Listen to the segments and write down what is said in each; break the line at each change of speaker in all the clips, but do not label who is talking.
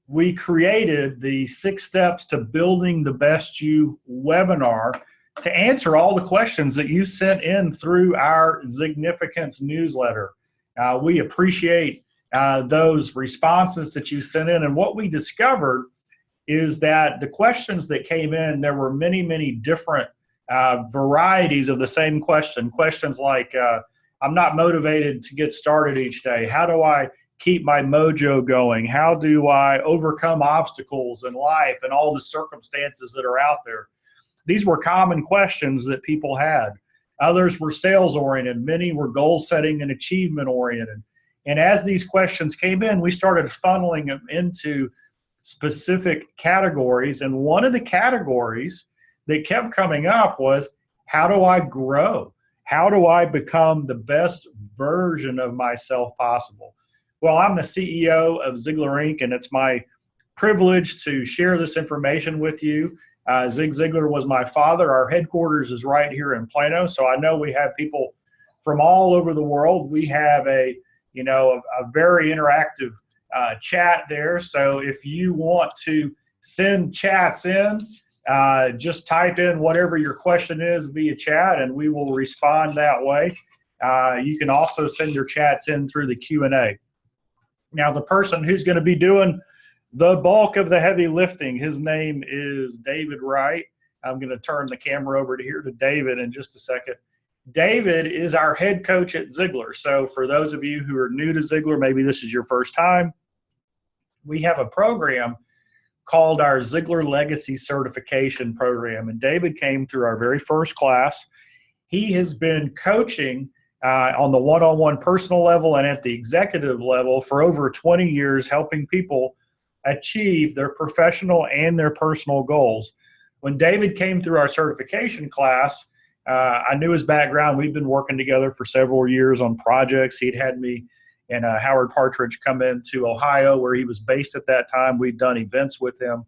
we created the 6 Steps to Building the Best You webinar to answer all the questions that you sent in through our Significance newsletter. We appreciate those responses that you sent in. And what we discovered is that the questions that came in, there were many, many different varieties of the same question. Questions like, I'm not motivated to get started each day. How do I keep my mojo going? How do I overcome obstacles in life and all the circumstances that are out there? These were common questions that people had. Others were sales oriented. Many were goal setting and achievement oriented. And as these questions came in, we started funneling them into specific categories. And one of the categories that kept coming up was, how do I grow? How do I become the best version of myself possible? Well, I'm the CEO of Ziglar Inc., and it's my privilege to share this information with you. Zig Ziglar was my father. Our headquarters is right here in Plano, so I know we have people from all over the world. We have a very interactive chat there. So if you want to send chats in, just type in whatever your question is via chat, and we will respond that way. You can also send your chats in through the Q&A. Now, the person who's going to be doing the bulk of the heavy lifting, his name is David Wright. I'm going to turn the camera over to here to David in just a second. David is our head coach at Ziglar. So for those of you who are new to Ziglar, maybe this is your first time, we have a program called our Ziglar Legacy Certification Program. And David came through our very first class. He has been coaching on the one-on-one personal level and at the executive level for over 20 years, helping people achieve their professional and their personal goals. When David came through our certification class, I knew his background. We've been working together for several years on projects. He'd had me and Howard Partridge come into Ohio, where he was based at that time. We'd done events with him.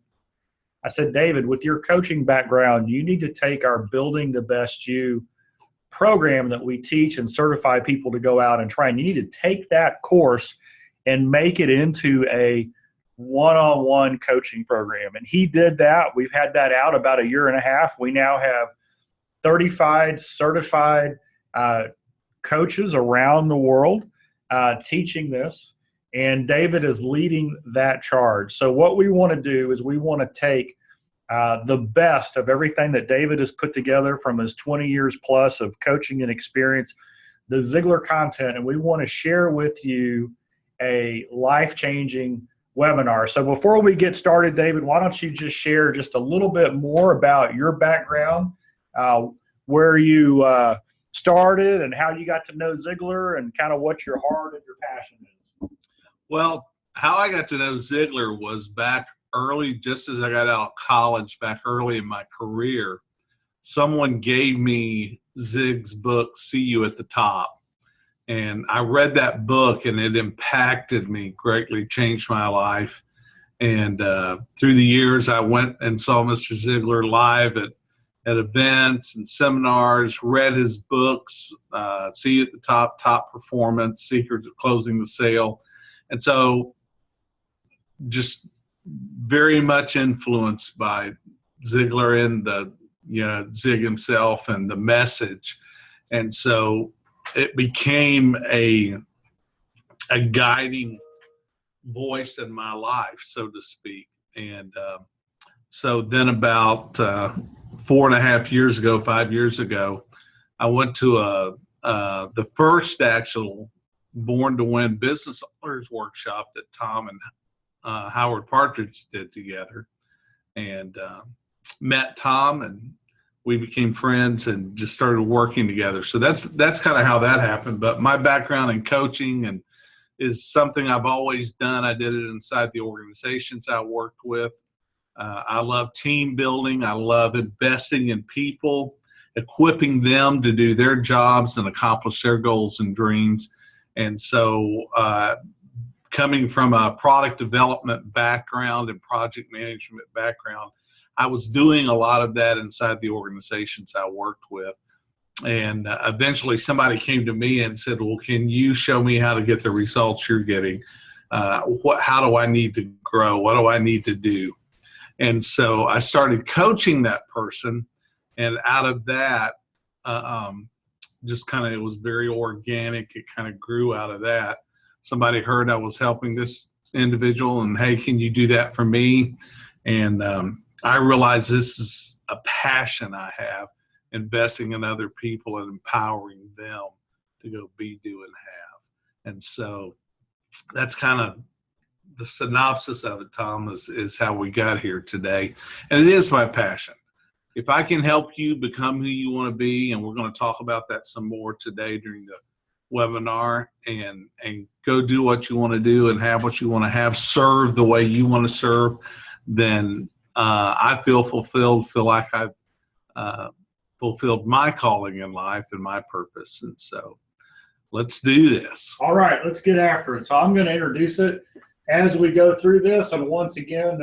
I said, David, with your coaching background, you need to take our Building the Best You program that we teach and certify people to go out and train. You need to take that course and make it into a one-on-one coaching program. And he did that. We've had that out about 1.5 years. We now have 35 certified coaches around the world teaching this, and David is leading that charge. So what we want to do is we want to take the best of everything that David has put together from his 20 years plus of coaching and experience, the Ziglar content, and we want to share with you a life-changing webinar. So before we get started, David, why don't you just share just a little bit more about your background, where you started and how you got to know Ziglar and kind of what your heart and your passion is.
Well, how I got to know Ziglar was back early, just as I got out of college, back early in my career. Someone gave me Zig's book, See You at the Top. And I read that book, and it impacted me greatly, changed my life. And through the years, I went and saw Mr. Ziglar live at events and seminars, read his books, See You at the Top, Top Performance, Secrets of Closing the Sale. And so just very much influenced by Ziglar and Zig himself and the message. And so it became a guiding voice in my life, so to speak. And so then about 4.5 years ago, 5 years ago, I went to the first actual Born to Win Business Owners Workshop that Tom and Howard Partridge did together, and met Tom, and we became friends and just started working together. So that's kind of how that happened. But my background in coaching is something I've always done. I did it inside the organizations I worked with. I love team building. I love investing in people, equipping them to do their jobs and accomplish their goals and dreams. And so coming from a product development background and project management background, I was doing a lot of that inside the organizations I worked with. And eventually somebody came to me and said, well, can you show me how to get the results you're getting? How do I need to grow? What do I need to do? And so I started coaching that person, and out of that, just kind of, it was very organic. It kind of grew out of that. Somebody heard I was helping this individual, and hey, can you do that for me? And I realized this is a passion I have, investing in other people and empowering them to go be, do, and have. And so that's kind of the synopsis of it, Tom, is how we got here today. And it is my passion. If I can help you become who you want to be, and we're going to talk about that some more today during the webinar, and go do what you want to do and have what you want to have, serve the way you want to serve, then I feel fulfilled, feel like I've fulfilled my calling in life and my purpose. And so let's do this.
All right, let's get after it. So I'm going to introduce it as we go through this. And once again,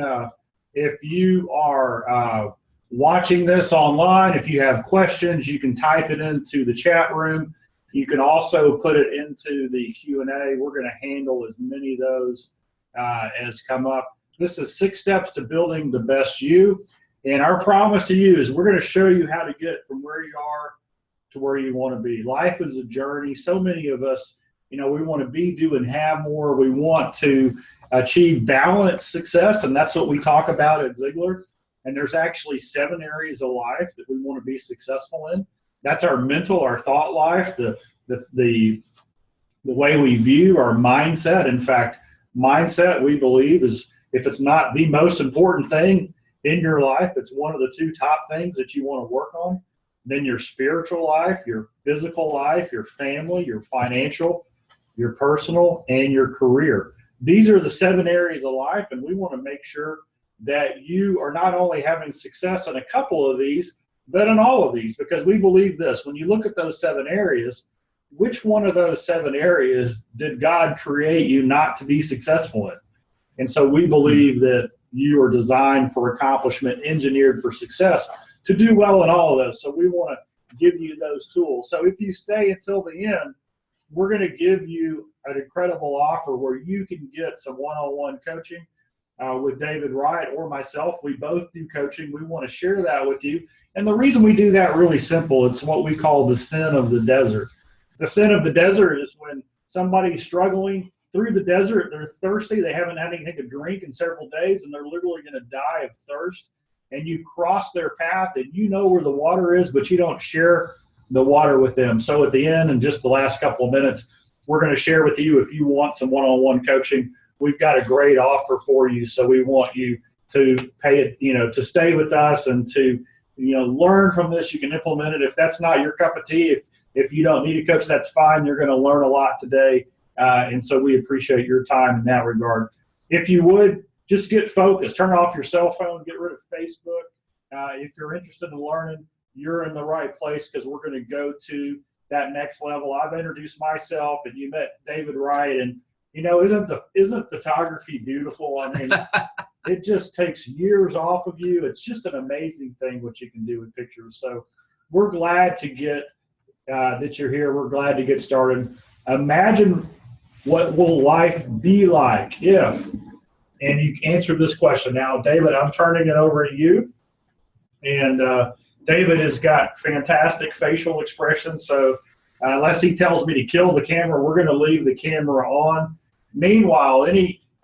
if you are watching this online, if you have questions, you can type it into the chat room. You can also put it into the Q&A. We're going to handle as many of those as come up. This is 6 steps to building the best you. And our promise to you is we're going to show you how to get from where you are to where you want to be. Life is a journey. So many of us, we want to be, do, and have more. We want to achieve balanced success, and that's what we talk about at Ziegler. And there's actually 7 areas of life that we want to be successful in. That's our mental, our thought life, the way we view, our mindset. In fact, mindset, we believe, is, if it's not the most important thing in your life, it's one of the 2 top things that you want to work on. Then your spiritual life, your physical life, your family, your financial, your personal, and your career. These are the 7 areas of life, and we want to make sure that you are not only having success in a couple of these, but in all of these, because we believe this: when you look at those 7 areas, which one of those 7 areas did God create you not to be successful in? And so we believe that you are designed for accomplishment, engineered for success, to do well in all of those. So we want to give you those tools. So if you stay until the end, we're going to give you an incredible offer where you can get some one-on-one coaching with David Wright or myself. We both do coaching. We want to share that with you. And the reason we do that, really simple, it's what we call the sin of the desert. The sin of the desert is when somebody's struggling through the desert, they're thirsty, they haven't had anything to drink in several days, and they're literally going to die of thirst. And you cross their path, and you know where the water is, but you don't share the water with them. So at the end, in just the last couple of minutes, we're going to share with you, if you want some one-on-one coaching, we've got a great offer for you. So we want you to pay it, to stay with us and to, learn from this. You can implement it. If that's not your cup of tea, if you don't need a coach, that's fine. You're going to learn a lot today. And so we appreciate your time in that regard. If you would, just get focused. Turn off your cell phone. Get rid of Facebook. If you're interested in learning, you're in the right place, because we're going to go to that next level. I've introduced myself, and you met David Wright. And, isn't photography beautiful? I mean, it just takes years off of you. It's just an amazing thing what you can do with pictures. So we're glad to get that you're here. We're glad to get started. Imagine what will life be like if, and you answer this question. Now, David, I'm turning it over to you. And David has got fantastic facial expressions. So unless he tells me to kill the camera, we're going to leave the camera on. Meanwhile,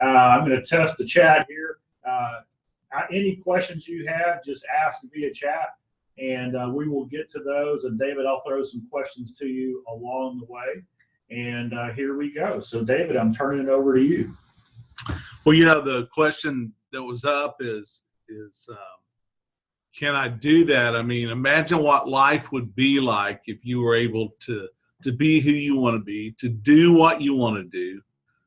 I'm going to test the chat here. Any questions you have, just ask via chat, and we will get to those. And David, I'll throw some questions to you along the way. And here we go. So David, I'm turning it over to you.
Well, the question that was up is can I do that? I mean, imagine what life would be like if you were able to be who you want to be, to do what you want to do,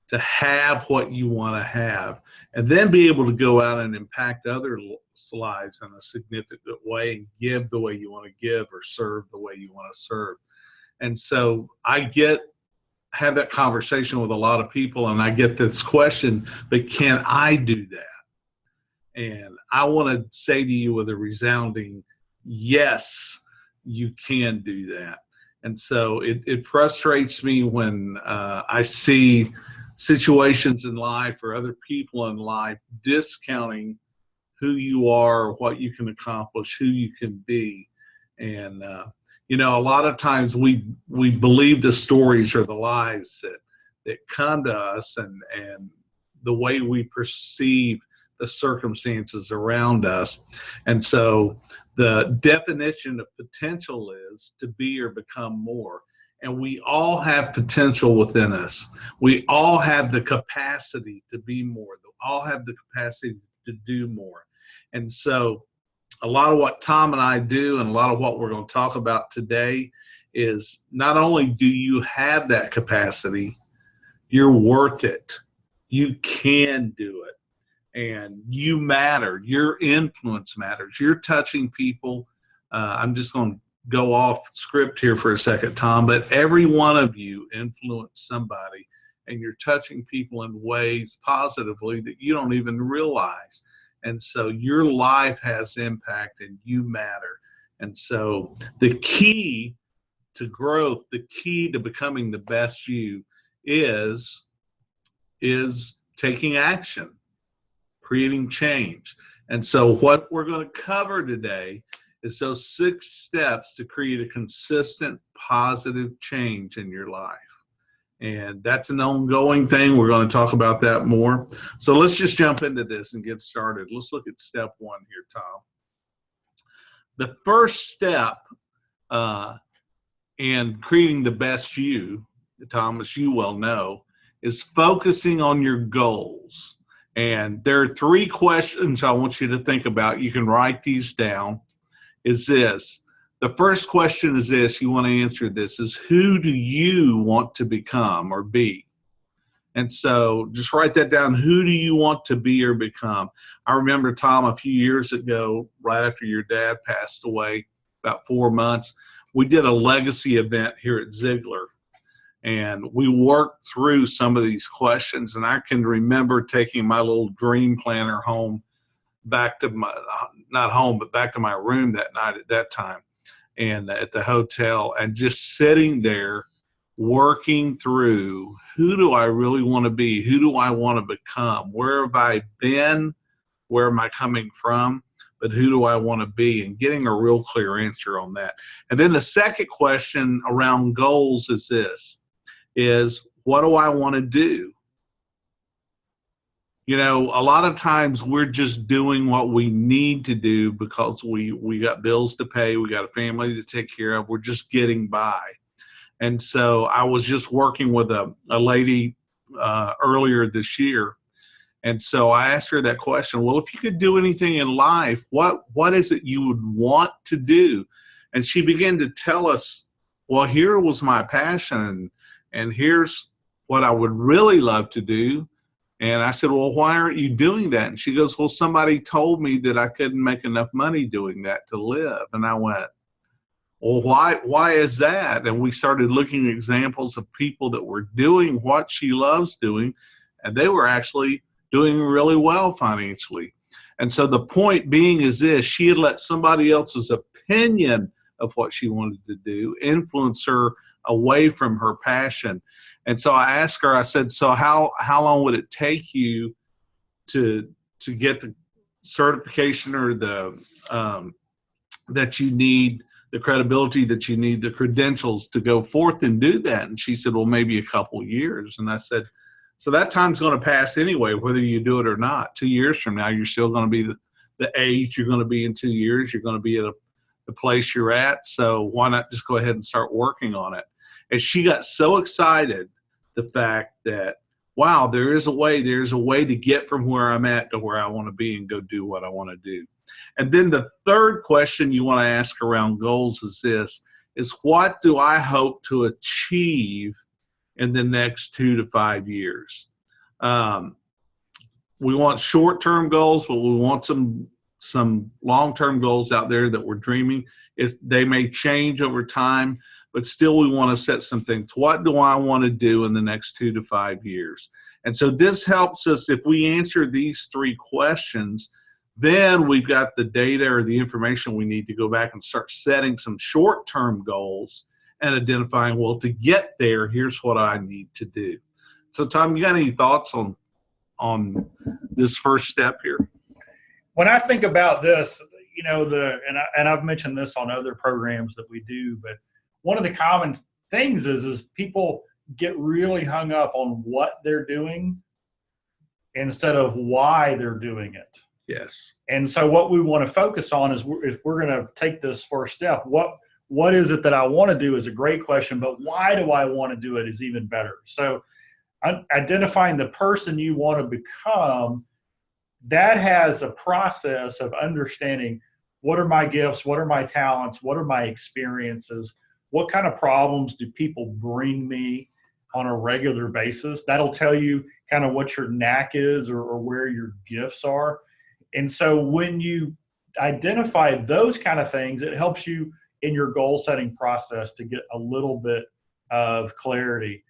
to have what you want to have, and then be able to go out and impact other lives in a significant way and give the way you want to give, or serve the way you want to serve. And so I have that conversation with a lot of people, and I get this question, but can I do that? And I want to say to you with a resounding yes, you can do that. And so it frustrates me when I see situations in life or other people in life, discounting who you are, what you can accomplish, who you can be. And, you know, a lot of times we believe the stories or the lies that come to us, and the way we perceive the circumstances around us. And so the definition of potential is to be or become more. And we all have potential within us. We all have the capacity to be more. We all have the capacity to do more. And so a lot of what Tom and I do, and a lot of what we're going to talk about today, is not only do you have that capacity, you're worth it. You can do it. And you matter. Your influence matters. You're touching people. I'm just going to go off script here for a second, Tom, but every one of you influence somebody, and you're touching people in ways positively that you don't even realize. And so your life has impact, and you matter. And so the key to growth, the key to becoming the best you is taking action, creating change. And so what we're going to cover today is those 6 steps to create a consistent, positive change in your life. And that's an ongoing thing. We're going to talk about that more. So let's just jump into this and get started. Let's look at step 1 here, Tom. The first step in creating the best you, Tom, as you well know, is focusing on your goals. And there are 3 questions I want you to think about. You can write these down. Is this. The first question is this, you want to answer this, is who do you want to become or be? And so just write that down. Who do you want to be or become? I remember, Tom, a few years ago, right after your dad passed away, about 4 months, we did a legacy event here at Ziegler. And we worked through some of these questions. And I can remember taking my little dream planner home, back to my, not home, but back to my room that night at that time, and at the hotel, and just sitting there working through, who do I really want to be? Who do I want to become? Where have I been? Where am I coming from? But who do I want to be? And getting a real clear answer on that. And then the second question around goals is this, is what do I want to do? You know, a lot of times we're just doing what we need to do because we got bills to pay, we got a family to take care of, we're just getting by. And so I was just working with a lady earlier this year, and so I asked her that question, well, if you could do anything in life, what is it you would want to do? And she began to tell us, well, here was my passion, and here's what I would really love to do. And I said, well, why aren't you doing that? And she goes, well, somebody told me that I couldn't make enough money doing that to live. And I went, well, why is that? And we started looking at examples of people that were doing what she loves doing, and they were actually doing really well financially. And so the point being is this, she had let somebody else's opinion of what she wanted to do influence her away from her passion. And so I asked her, I said, so how long would it take you to get the certification or the that you need, the credibility that you need, the credentials to go forth and do that? And she said, well, maybe a couple years. And I said, so that time's going to pass anyway, whether you do it or not. 2 years from now, you're still going to be the age you're going to be in 2 years. You're going to be at the place you're at. So why not just go ahead and start working on it? And she got so excited, the fact that, wow, there's a way to get from where I'm at to where I want to be and go do what I want to do. And then the third question you want to ask around goals is this, is what do I hope to achieve in the next 2 to 5 years? We want short-term goals, but we want some long-term goals out there that we're dreaming. They may change over time, but still we want to set some things. What do I want to do in the next 2 to 5 years? And so this helps us, if we answer these 3 questions, then we've got the data or the information we need to go back and start setting some short-term goals and identifying, well, to get there, here's what I need to do. So Tom, you got any thoughts on this first step here?
When I think about this, and I've mentioned this on other programs that we do, but one of the common things is people get really hung up on what they're doing instead of why they're doing it.
Yes.
And so what we want to focus on is, if we're going to take this first step, what is it that I want to do is a great question, but why do I want to do it is even better. So identifying the person you want to become, that has a process of understanding, what are my gifts, what are my talents, what are my experiences, what kind of problems do people bring me on a regular basis. That'll tell you kind of what your knack is, or where your gifts are. And so when you identify those kind of things, it helps you in your goal setting process to get a little bit of clarity.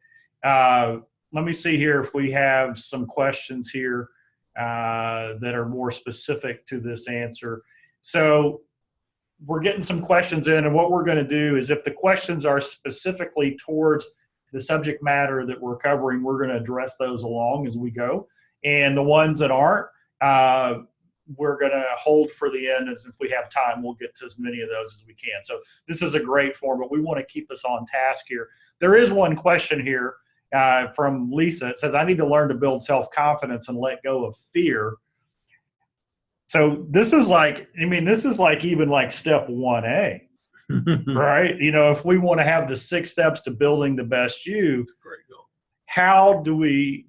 Let me see here if we have some questions here that are more specific to this answer. So we're getting some questions in, and what we're going to do is, if the questions are specifically towards the subject matter that we're covering, we're going to address those along as we go. And the ones that aren't, we're going to hold for the end, as if we have time, we'll get to as many of those as we can. So this is a great form, but we want to keep us on task here. There is one question here from Lisa. It says, I need to learn to build self-confidence and let go of fear. So this is like even like step 1A, right? If we want to have the 6 steps to building the best you,
That's a great goal.
How do we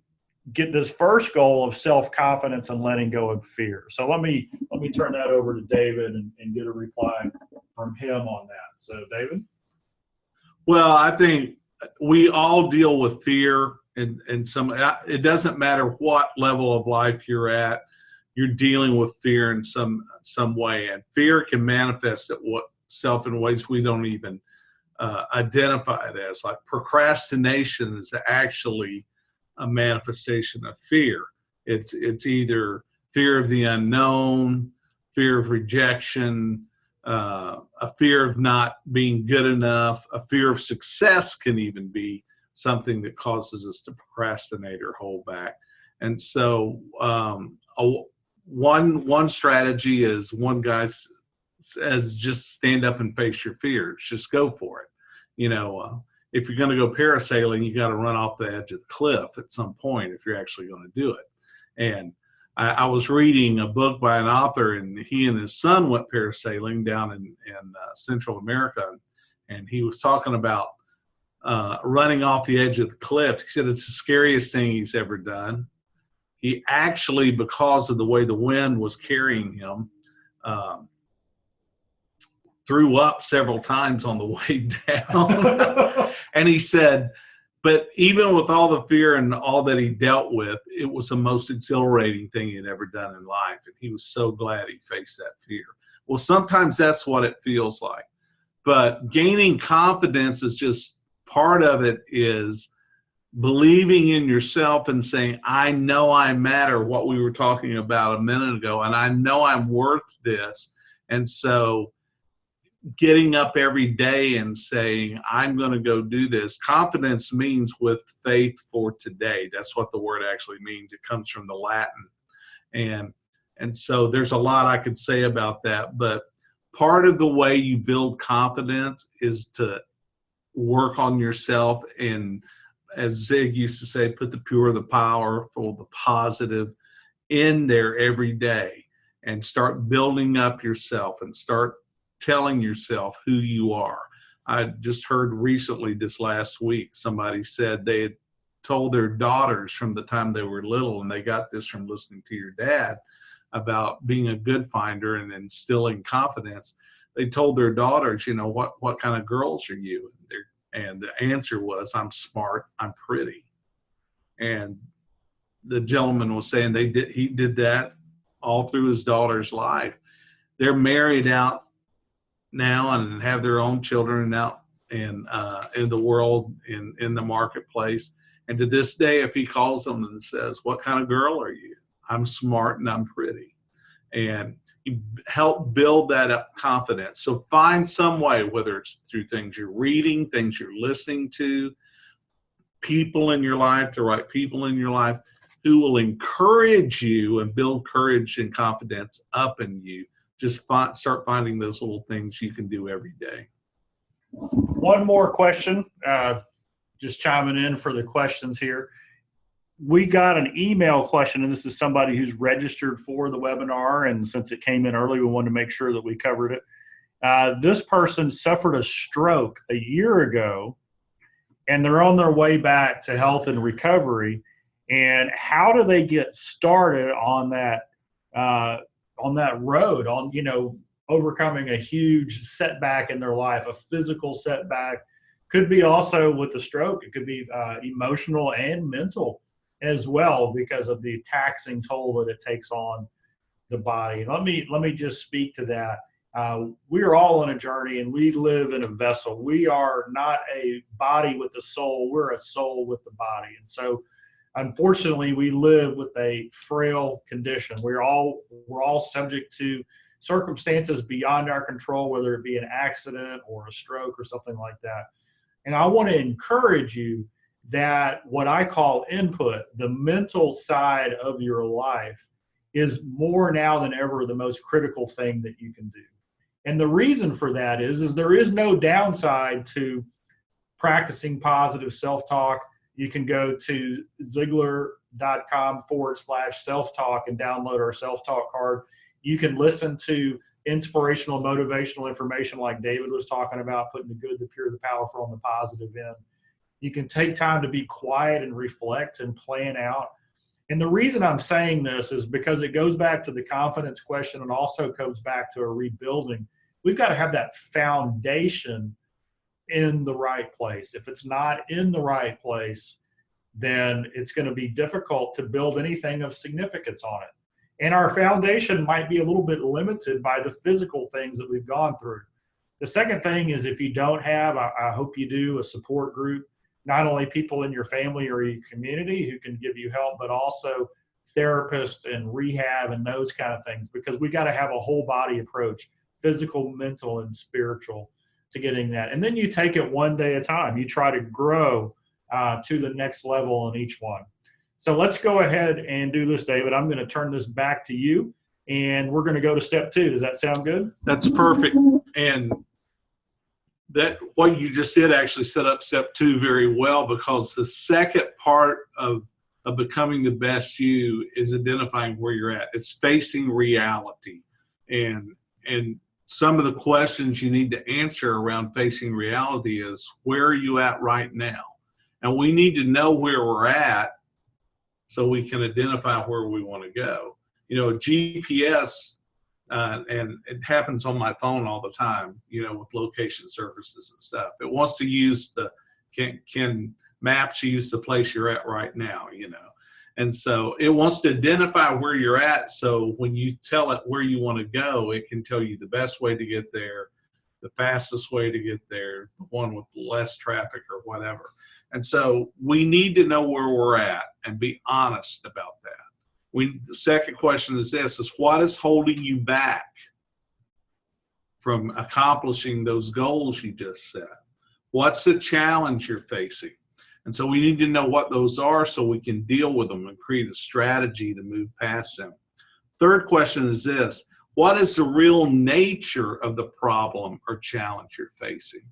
get this first goal of self-confidence and letting go of fear? So let me turn that over to David and get a reply from him on that. So David?
Well, I think we all deal with fear, and it doesn't matter what level of life you're at, you're dealing with fear in some way. And fear can manifest itself in ways we don't even identify it as. Like procrastination is actually a manifestation of fear. It's either fear of the unknown, fear of rejection, a fear of not being good enough, a fear of success can even be something that causes us to procrastinate or hold back. And so one strategy is, one guy says, just stand up and face your fears. Just go for it. If you're going to go parasailing, you got to run off the edge of the cliff at some point if you're actually going to do it. And I was reading a book by an author, and he and his son went parasailing down in Central America, and he was talking about running off the edge of the cliff. He said it's the scariest thing he's ever done. He actually, because of the way the wind was carrying him, threw up several times on the way down. And he said, but even with all the fear and all that he dealt with, it was the most exhilarating thing he'd ever done in life. And he was so glad he faced that fear. Well, sometimes that's what it feels like. But gaining confidence is just part of it, is believing in yourself and saying, I know I matter, what we were talking about a minute ago, and I know I'm worth this. And so getting up every day and saying, I'm going to go do this. Confidence means with faith for today. That's what the word actually means. It comes from the Latin. And so there's a lot I could say about that, but part of the way you build confidence is to work on yourself, and as Zig used to say, put the pure, the powerful, the positive in there every day, and start building up yourself and start telling yourself who you are. I just heard recently this last week, somebody said they had told their daughters from the time they were little, and they got this from listening to your dad, about being a good finder and instilling confidence. They told their daughters, what kind of girls are you? And the answer was, I'm smart, I'm pretty. And the gentleman was saying he did that all through his daughter's life. They're married out now and have their own children out in the world, in the marketplace. And to this day, if he calls them and says, what kind of girl are you? I'm smart and I'm pretty. And you help build that up confidence. So find some way, whether it's through things you're reading, things you're listening to, people in your life, the right people in your life who will encourage you and build courage and confidence up in you. Just start finding those little things you can do every day.
One more question, just chiming in for the questions here. We got an email question, and this is somebody who's registered for the webinar, and since it came in early, we wanted to make sure that we covered it. This person suffered a stroke a year ago, and they're on their way back to health and recovery. And how do they get started on that road, on, you know, overcoming a huge setback in their life, a physical setback? Could be also with the stroke. It could be emotional and mental as well, because of the taxing toll that it takes on the body. And let me just speak to that. We are all on a journey, and we live in a vessel. We are not a body with a soul. We're a soul with the body. And so, unfortunately, we live with a frail condition. We're all subject to circumstances beyond our control, whether it be an accident or a stroke or something like that. And I want to encourage you that what I call input, the mental side of your life, is more now than ever the most critical thing that you can do. And the reason for that is there is no downside to practicing positive self-talk. You can go to Ziglar.com/self-talk and download our self-talk card. You can listen to inspirational, motivational information like David was talking about, putting the good, the pure, the powerful on the positive end. You can take time to be quiet and reflect and plan out. And the reason I'm saying this is because it goes back to the confidence question, and also comes back to a rebuilding. We've got to have that foundation in the right place. If it's not in the right place, then it's going to be difficult to build anything of significance on it. And our foundation might be a little bit limited by the physical things that we've gone through. The second thing is, if you don't have, I hope you do, a support group, not only people in your family or your community who can give you help, but also therapists and rehab and those kind of things, because we got to have a whole body approach, physical, mental, and spiritual, to getting that. And then you take it one day at a time. You try to grow to the next level in each one. So let's go ahead and do this, David. I'm going to turn this back to you, and we're going to go to step 2. Does that sound good?
That's perfect. And that what you just did actually set up step 2 very well, because the second part of becoming the best you is identifying where you're at. It's facing reality. And some of the questions you need to answer around facing reality is, where are you at right now? And we need to know where we're at so we can identify where we want to go. You know, GPS, and it happens on my phone all the time, you know, with location services and stuff. It wants to use can maps use the place you're at right now, you know. And so it wants to identify where you're at, so when you tell it where you want to go, it can tell you the best way to get there, the fastest way to get there, the one with less traffic or whatever. And so we need to know where we're at and be honest about that. The second question is this, is what is holding you back from accomplishing those goals you just set? What's the challenge you're facing? And so we need to know what those are so we can deal with them and create a strategy to move past them. Third question is this, what is the real nature of the problem or challenge you're facing?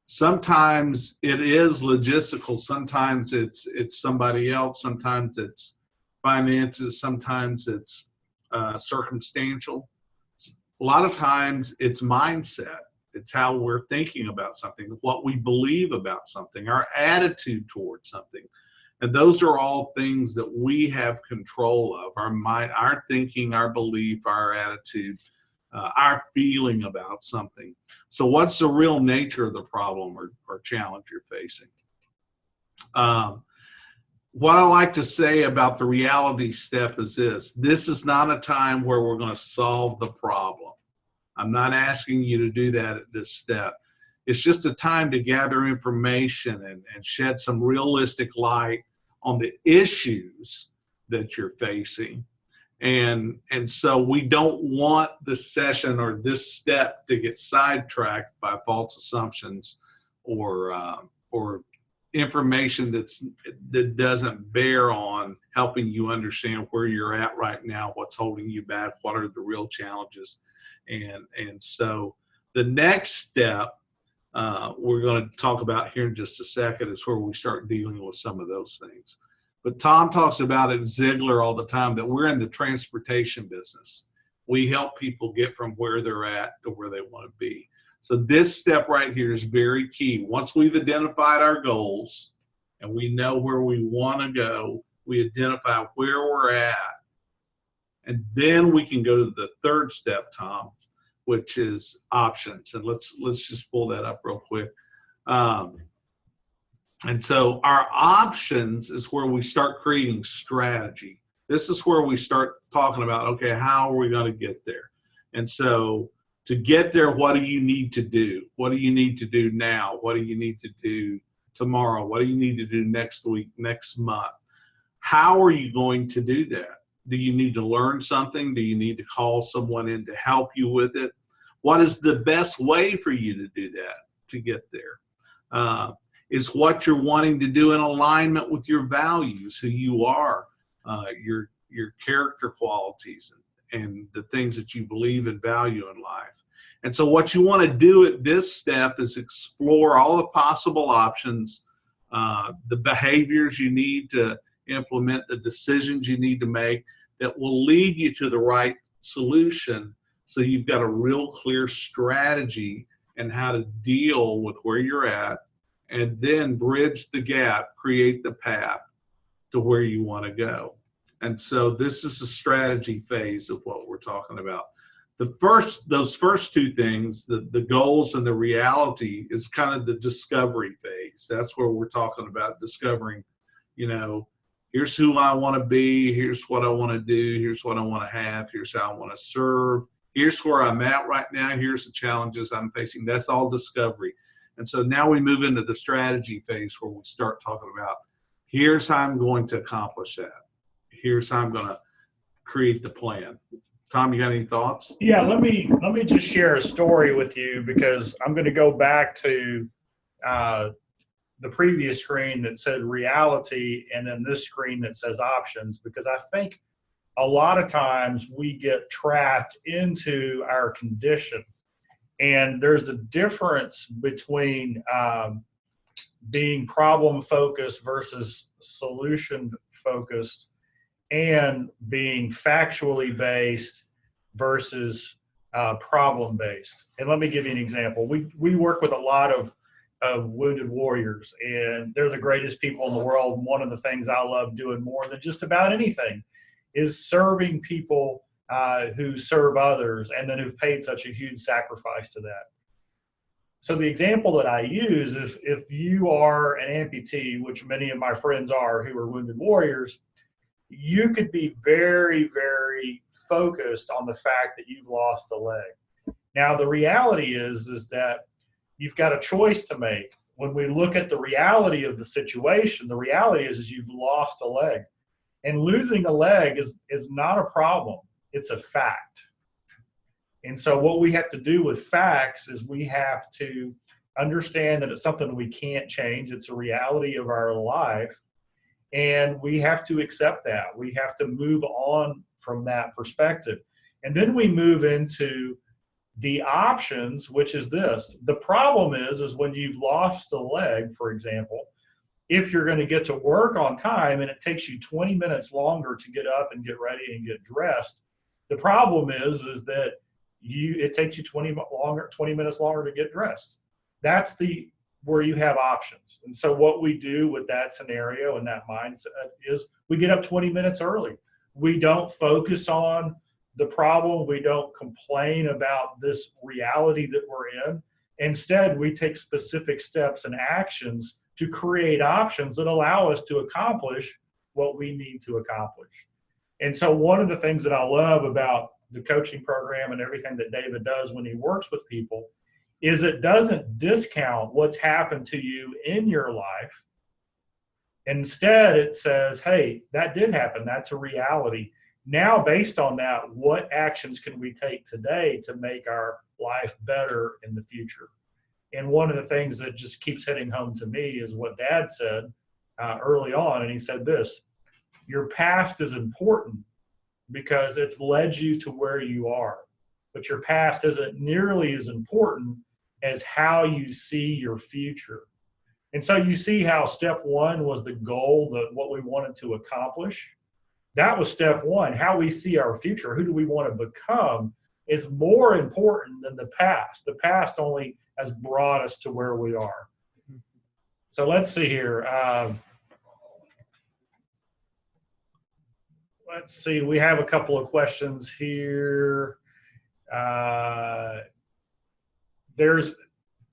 Sometimes it is logistical, sometimes it's somebody else, sometimes it's finances, sometimes it's circumstantial. A lot of times it's mindset. It's how we're thinking about something, what we believe about something, our attitude towards something. And those are all things that we have control of, our mind, our thinking, our belief, our attitude, our feeling about something. So what's the real nature of the problem or challenge you're facing? What I like to say about the reality step is this is not a time where we're going to solve the problem. I'm not asking you to do that at this step. It's just a time to gather information and shed some realistic light on the issues that you're facing. And so we don't want the session or this step to get sidetracked by false assumptions or information that doesn't bear on helping you understand where you're at right now, what's holding you back, what are the real challenges. And so the next step we're going to talk about here in just a second is where we start dealing with some of those things. But Tom talks about it, Ziegler, all the time, that we're in the transportation business. We help people get from where they're at to where they want to be. So this step right here is very key. Once we've identified our goals and we know where we want to go, we identify where we're at, and then we can go to the third step, Tom, which is options. And let's just pull that up real quick. And so our options is where we start creating strategy. This is where we start talking about, okay, how are we going to get there? And so to get there, what do you need to do? What do you need to do now? What do you need to do tomorrow? What do you need to do next week, next month? How are you going to do that? Do you need to learn something? Do you need to call someone in to help you with it? What is the best way for you to do that, to get there? Is what you're wanting to do in alignment with your values, who you are, your character qualities, and the things that you believe and value in life. And so what you want to do at this step is explore all the possible options, the behaviors you need to implement, the decisions you need to make that will lead you to the right solution, so you've got a real clear strategy and how to deal with where you're at, and then bridge the gap, create the path to where you want to go. And so this is the strategy phase of what we're talking about. Those first two things, the goals and the reality, is kind of the discovery phase. That's where we're talking about discovering, here's who I want to be, here's what I want to do, here's what I want to have, here's how I want to serve, here's where I'm at right now, here's the challenges I'm facing. That's all discovery. And so now we move into the strategy phase, where we start talking about, here's how I'm going to accomplish that. Here's how I'm going to create the plan. Tom, you got any thoughts?
Yeah, let me just share a story with you, because I'm going to go back to the previous screen that said reality, and then this screen that says options, because I think a lot of times we get trapped into our condition. And there's a difference between being problem focused versus solution focused, and being factually based versus problem based. And let me give you an example. We work with a lot of wounded warriors, and they're the greatest people in the world. And one of the things I love doing more than just about anything is serving people who serve others, and then who've paid such a huge sacrifice to that. So the example that I use is, if you are an amputee, which many of my friends are who are wounded warriors, you could be very, very focused on the fact that you've lost a leg. Now, the reality is that you've got a choice to make. When we look at the reality of the situation, the reality is you've lost a leg. And losing a leg is not a problem. It's a fact. And so what we have to do with facts is we have to understand that it's something we can't change. It's a reality of our life. And we have to accept that. We have to move on from that perspective. And then we move into the options, which is this. The problem is when you've lost a leg, for example, if you're going to get to work on time and it takes you 20 minutes longer to get up and get ready and get dressed, the problem is that it takes you 20 minutes longer to get dressed. That's where you have options. And so what we do with that scenario and that mindset is we get up 20 minutes early. We don't focus on the problem. We don't complain about this reality that we're in. Instead, we take specific steps and actions to create options that allow us to accomplish what we need to accomplish. And so one of the things that I love about the coaching program and everything that David does when he works with people is it doesn't discount what's happened to you in your life. Instead, it says, hey, that did happen. That's a reality. Now, based on that, what actions can we take today to make our life better in the future? And one of the things that just keeps hitting home to me is what Dad said early on. And he said this: your past is important because it's led you to where you are. But your past isn't nearly as important as how you see your future. And so you see how step one was the goal, what we wanted to accomplish. That was step one. How we see our future, who do we want to become, is more important than the past. The past only has brought us to where we are. So let's see here. Let's see. We have a couple of questions here. There's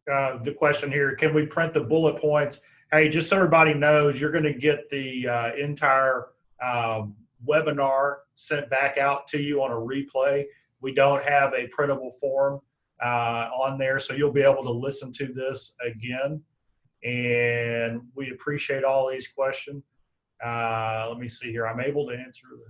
the question here: can we print the bullet points? Hey, just so everybody knows, you're going to get the entire webinar sent back out to you on a replay. We don't have a printable form on there, so you'll be able to listen to this again. And we appreciate all these questions. Let me see here. I'm able to answer the.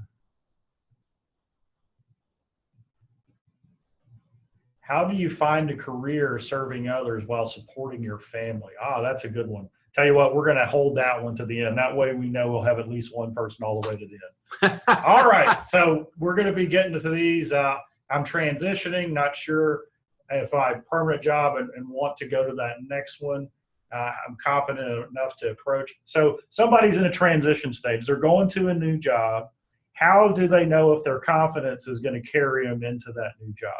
How do you find a career serving others while supporting your family? That's a good one. Tell you what, we're going to hold that one to the end. That way we know we'll have at least one person all the way to the end. All right. So we're going to be getting to these. I'm transitioning, not sure if I have a permanent job and want to go to that next one. I'm confident enough to approach. So somebody's in a transition stage. They're going to a new job. How do they know if their confidence is going to carry them into that new job?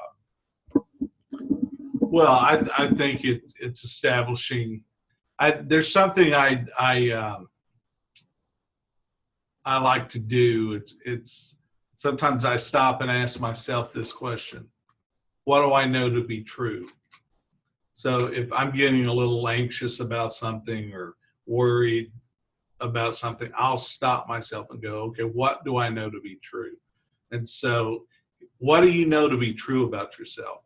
Well, I think it's establishing. There's something I like to do. It's sometimes I stop and ask myself this question: what do I know to be true? So if I'm getting a little anxious about something or worried about something, I'll stop myself and go, okay, what do I know to be true? And so, what do you know to be true about yourself?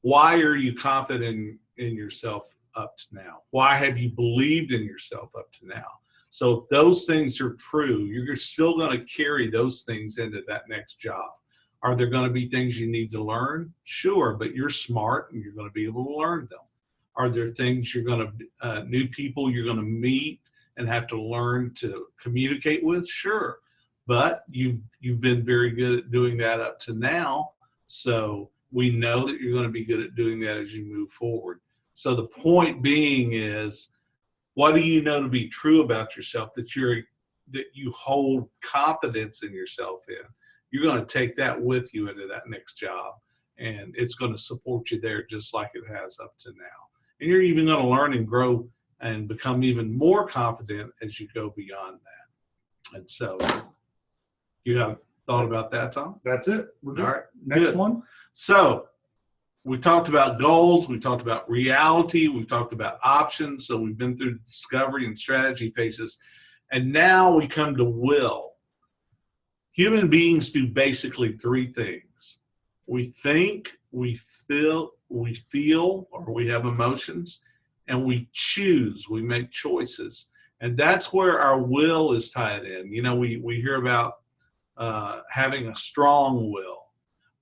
Why are you confident in yourself up to now? Why have you believed in yourself up to now? So if those things are true, you're still going to carry those things into that next job. Are there going to be things you need to learn? Sure, but you're smart and you're going to be able to learn them. Are there things you're going to, new people you're going to meet and have to learn to communicate with? Sure, but you've been very good at doing that up to now. So we know that you're going to be good at doing that as you move forward. So the point being is, what do you know to be true about yourself that you hold confidence in yourself in? You're going to take that with you into that next job, and it's going to support you there just like it has up to now. And you're even going to learn and grow and become even more confident as you go beyond that. And so, you have thought about that, Tom?
That's it. We're good.
All right.
Next
Good.
one.
So we talked about goals. We talked about reality. We've talked about options. So we've been through discovery and strategy phases. And now we come to will. Human beings do basically three things. We think, we feel, or we have emotions, and we choose, we make choices. And that's where our will is tied in. You know, we hear about having a strong will.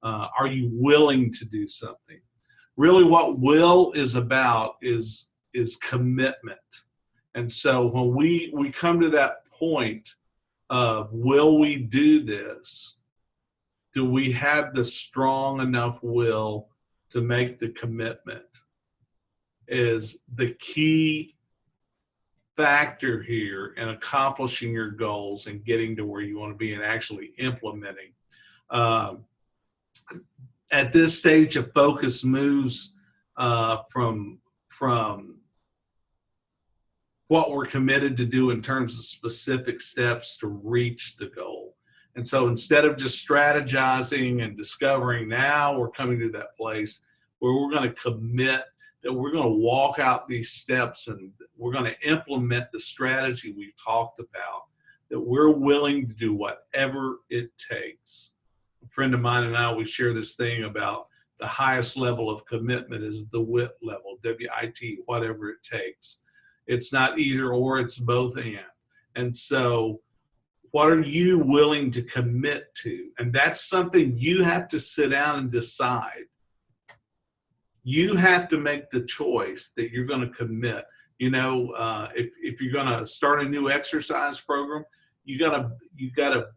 Are you willing to do something? Really what will is about is commitment. And so when we come to that point of, will we do this? Do we have the strong enough will to make the commitment? Is the key factor here in accomplishing your goals and getting to where you want to be and actually implementing. At this stage, a focus moves from what we're committed to do in terms of specific steps to reach the goal. And so instead of just strategizing and discovering, now we're coming to that place where we're going to commit that we're going to walk out these steps and we're going to implement the strategy we've talked about, that we're willing to do whatever it takes. A friend of mine and I, we share this thing about the highest level of commitment is the WIT level, W-I-T, whatever it takes. It's not either or, it's both and. And so what are you willing to commit to? And that's something you have to sit down and decide. You have to make the choice that you're going to commit. You know, if you're going to start a new exercise program, you gotta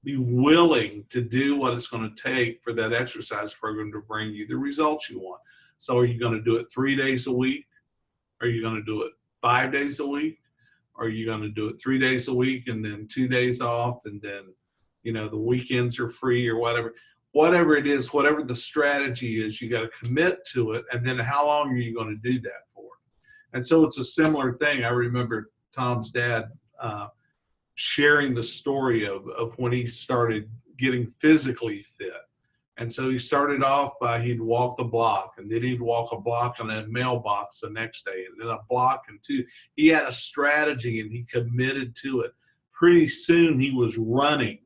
be willing to do what it's going to take for that exercise program to bring you the results you want. So are you going to do it 3 days a week? Are you going to do it 5 days a week? Are you going to do it 3 days a week and then 2 days off, and then, you know, the weekends are free or whatever? Whatever it is, whatever the strategy is, you got to commit to it. And then how long are you going to do that for? And so it's a similar thing. I remember Tom's dad sharing the story of when he started getting physically fit. And so he started off by, he'd walk the block, and then he'd walk a block and a mailbox the next day, and then a block and two. He had a strategy and he committed to it. Pretty soon he was running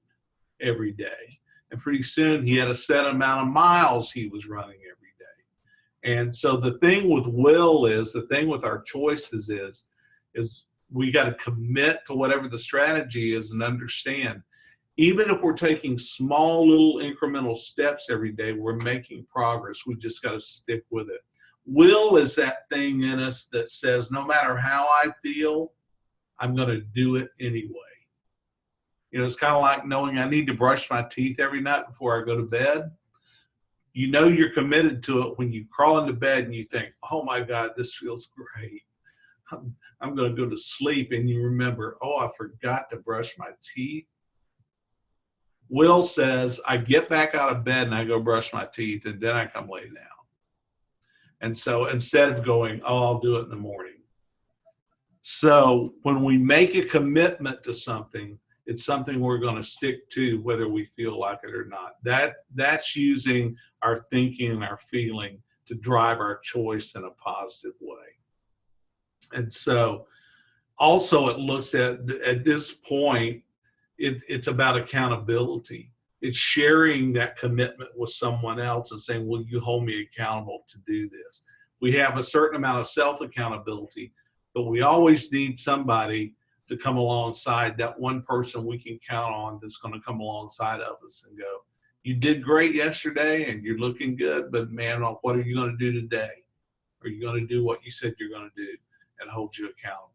every day. And pretty soon he had a set amount of miles he was running every day. And so the thing with will is, the thing with our choices is we got to commit to whatever the strategy is and understand, even if we're taking small little incremental steps every day, we're making progress. We just got to stick with it. Will is that thing in us that says, no matter how I feel, I'm going to do it anyway. You know, it's kind of like knowing I need to brush my teeth every night before I go to bed. You know you're committed to it when you crawl into bed and you think, oh my God, this feels great. I'm going to go to sleep, and you remember, oh, I forgot to brush my teeth. Will says, I get back out of bed and I go brush my teeth, and then I come lay down. And so instead of going, oh, I'll do it in the morning. So when we make a commitment to something, it's something we're going to stick to whether we feel like it or not. That's using our thinking and our feeling to drive our choice in a positive way. And so also it looks at this point, it's about accountability. It's sharing that commitment with someone else and saying, will you hold me accountable to do this? We have a certain amount of self-accountability, but we always need somebody to come alongside, that one person we can count on that's going to come alongside of us and go, you did great yesterday and you're looking good, but man, what are you going to do today? Are you going to do what you said you're going to do, and hold you accountable?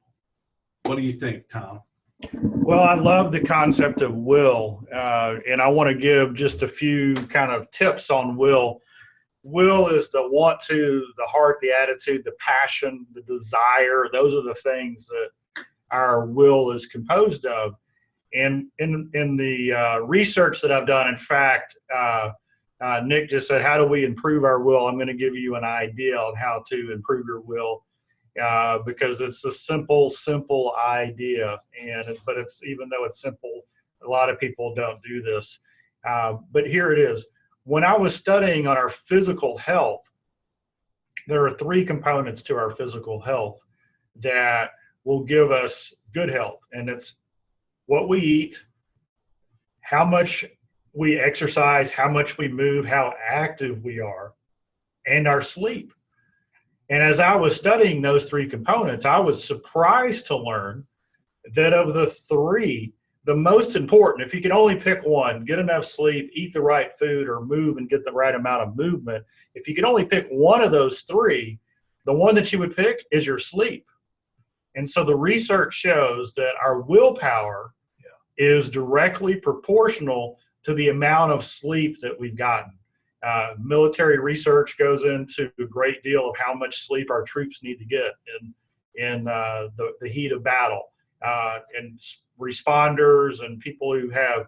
What do you think, Tom?
Well, I love the concept of will, and I want to give just a few kind of tips on will. Will is the want to, the heart, the attitude, the passion, the desire. Those are the things that our will is composed of. And in the research that I've done, in fact, Nick just said, how do we improve our will? I'm going to give you an idea on how to improve your will, because it's a simple idea. But it's, even though it's simple, a lot of people don't do this. But here it is. When I was studying on our physical health, there are 3 components to our physical health that will give us good health. And it's what we eat, how much we exercise, how much we move, how active we are, and our sleep. And as I was studying those 3 components, I was surprised to learn that of the 3, the most important, if you can only pick one, get enough sleep, eat the right food, or move and get the right amount of movement. If you could only pick one of those 3, the one that you would pick is your sleep. And so the research shows that our willpower is directly proportional to the amount of sleep that we've gotten. Military research goes into a great deal of how much sleep our troops need to get in the heat of battle. And responders and people who have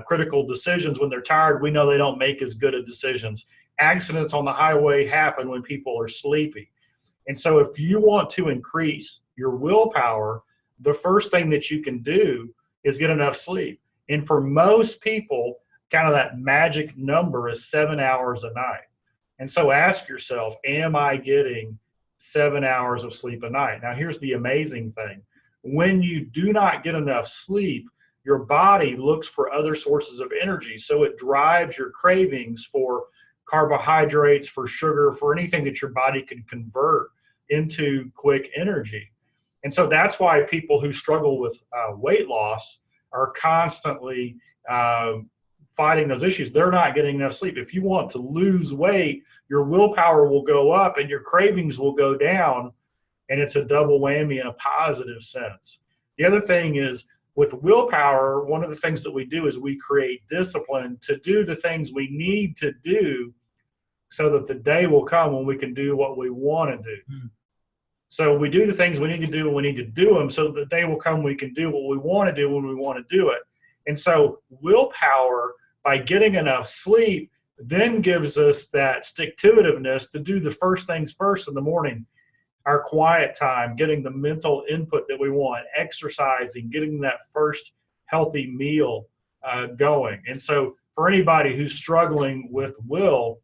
critical decisions, when they're tired, we know they don't make as good of decisions. Accidents on the highway happen when people are sleepy. And so if you want to increase your willpower, the first thing that you can do is get enough sleep. And for most people, kind of that magic number is 7 hours a night. And so ask yourself, am I getting 7 hours of sleep a night? Now, here's the amazing thing. When you do not get enough sleep, your body looks for other sources of energy. So it drives your cravings for carbohydrates, for sugar, for anything that your body can convert into quick energy. And so that's why people who struggle with weight loss are constantly fighting those issues. They're not getting enough sleep. If you want to lose weight, your willpower will go up and your cravings will go down, and it's a double whammy in a positive sense. The other thing is, with willpower, one of the things that we do is we create discipline to do the things we need to do so that the day will come when we can do what we want to do. So we do the things we need to do when we need to do them, so the day will come we can do what we want to do when we want to do it. And so willpower, by getting enough sleep, then gives us that stick-to-itiveness to do the first things first in the morning. Our quiet time, getting the mental input that we want, exercising, getting that first healthy meal going. And so for anybody who's struggling with will,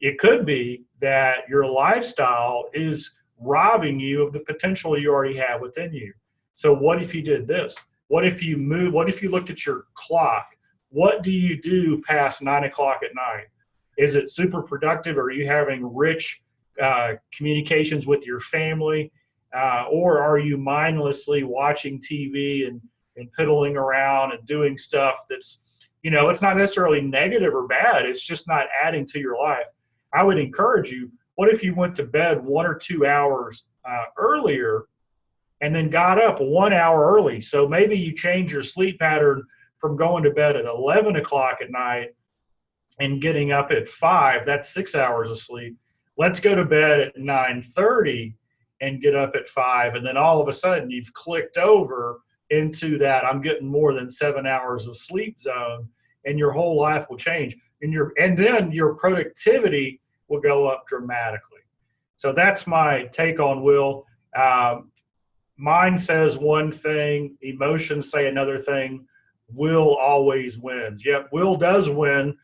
it could be that your lifestyle is robbing you of the potential you already have within you. So what if you did this? What if you move? What if you looked at your clock? What do you do past 9 o'clock at night? Is it super productive? Are you having rich communications with your family? Or are you mindlessly watching TV and piddling around and doing stuff that's, it's not necessarily negative or bad. It's just not adding to your life. I would encourage you, what if you went to bed 1 or 2 hours earlier and then got up 1 hour early? So maybe you change your sleep pattern from going to bed at 11 o'clock at night and getting up at 5. That's 6 hours of sleep. Let's go to bed at 9:30 and get up at 5. And then all of a sudden you've clicked over into that I'm getting more than 7 hours of sleep zone, and your whole life will change. And then your productivity will go up dramatically. So that's my take on will. Mind says one thing, emotions say another thing. Will always wins. Yep, will does win,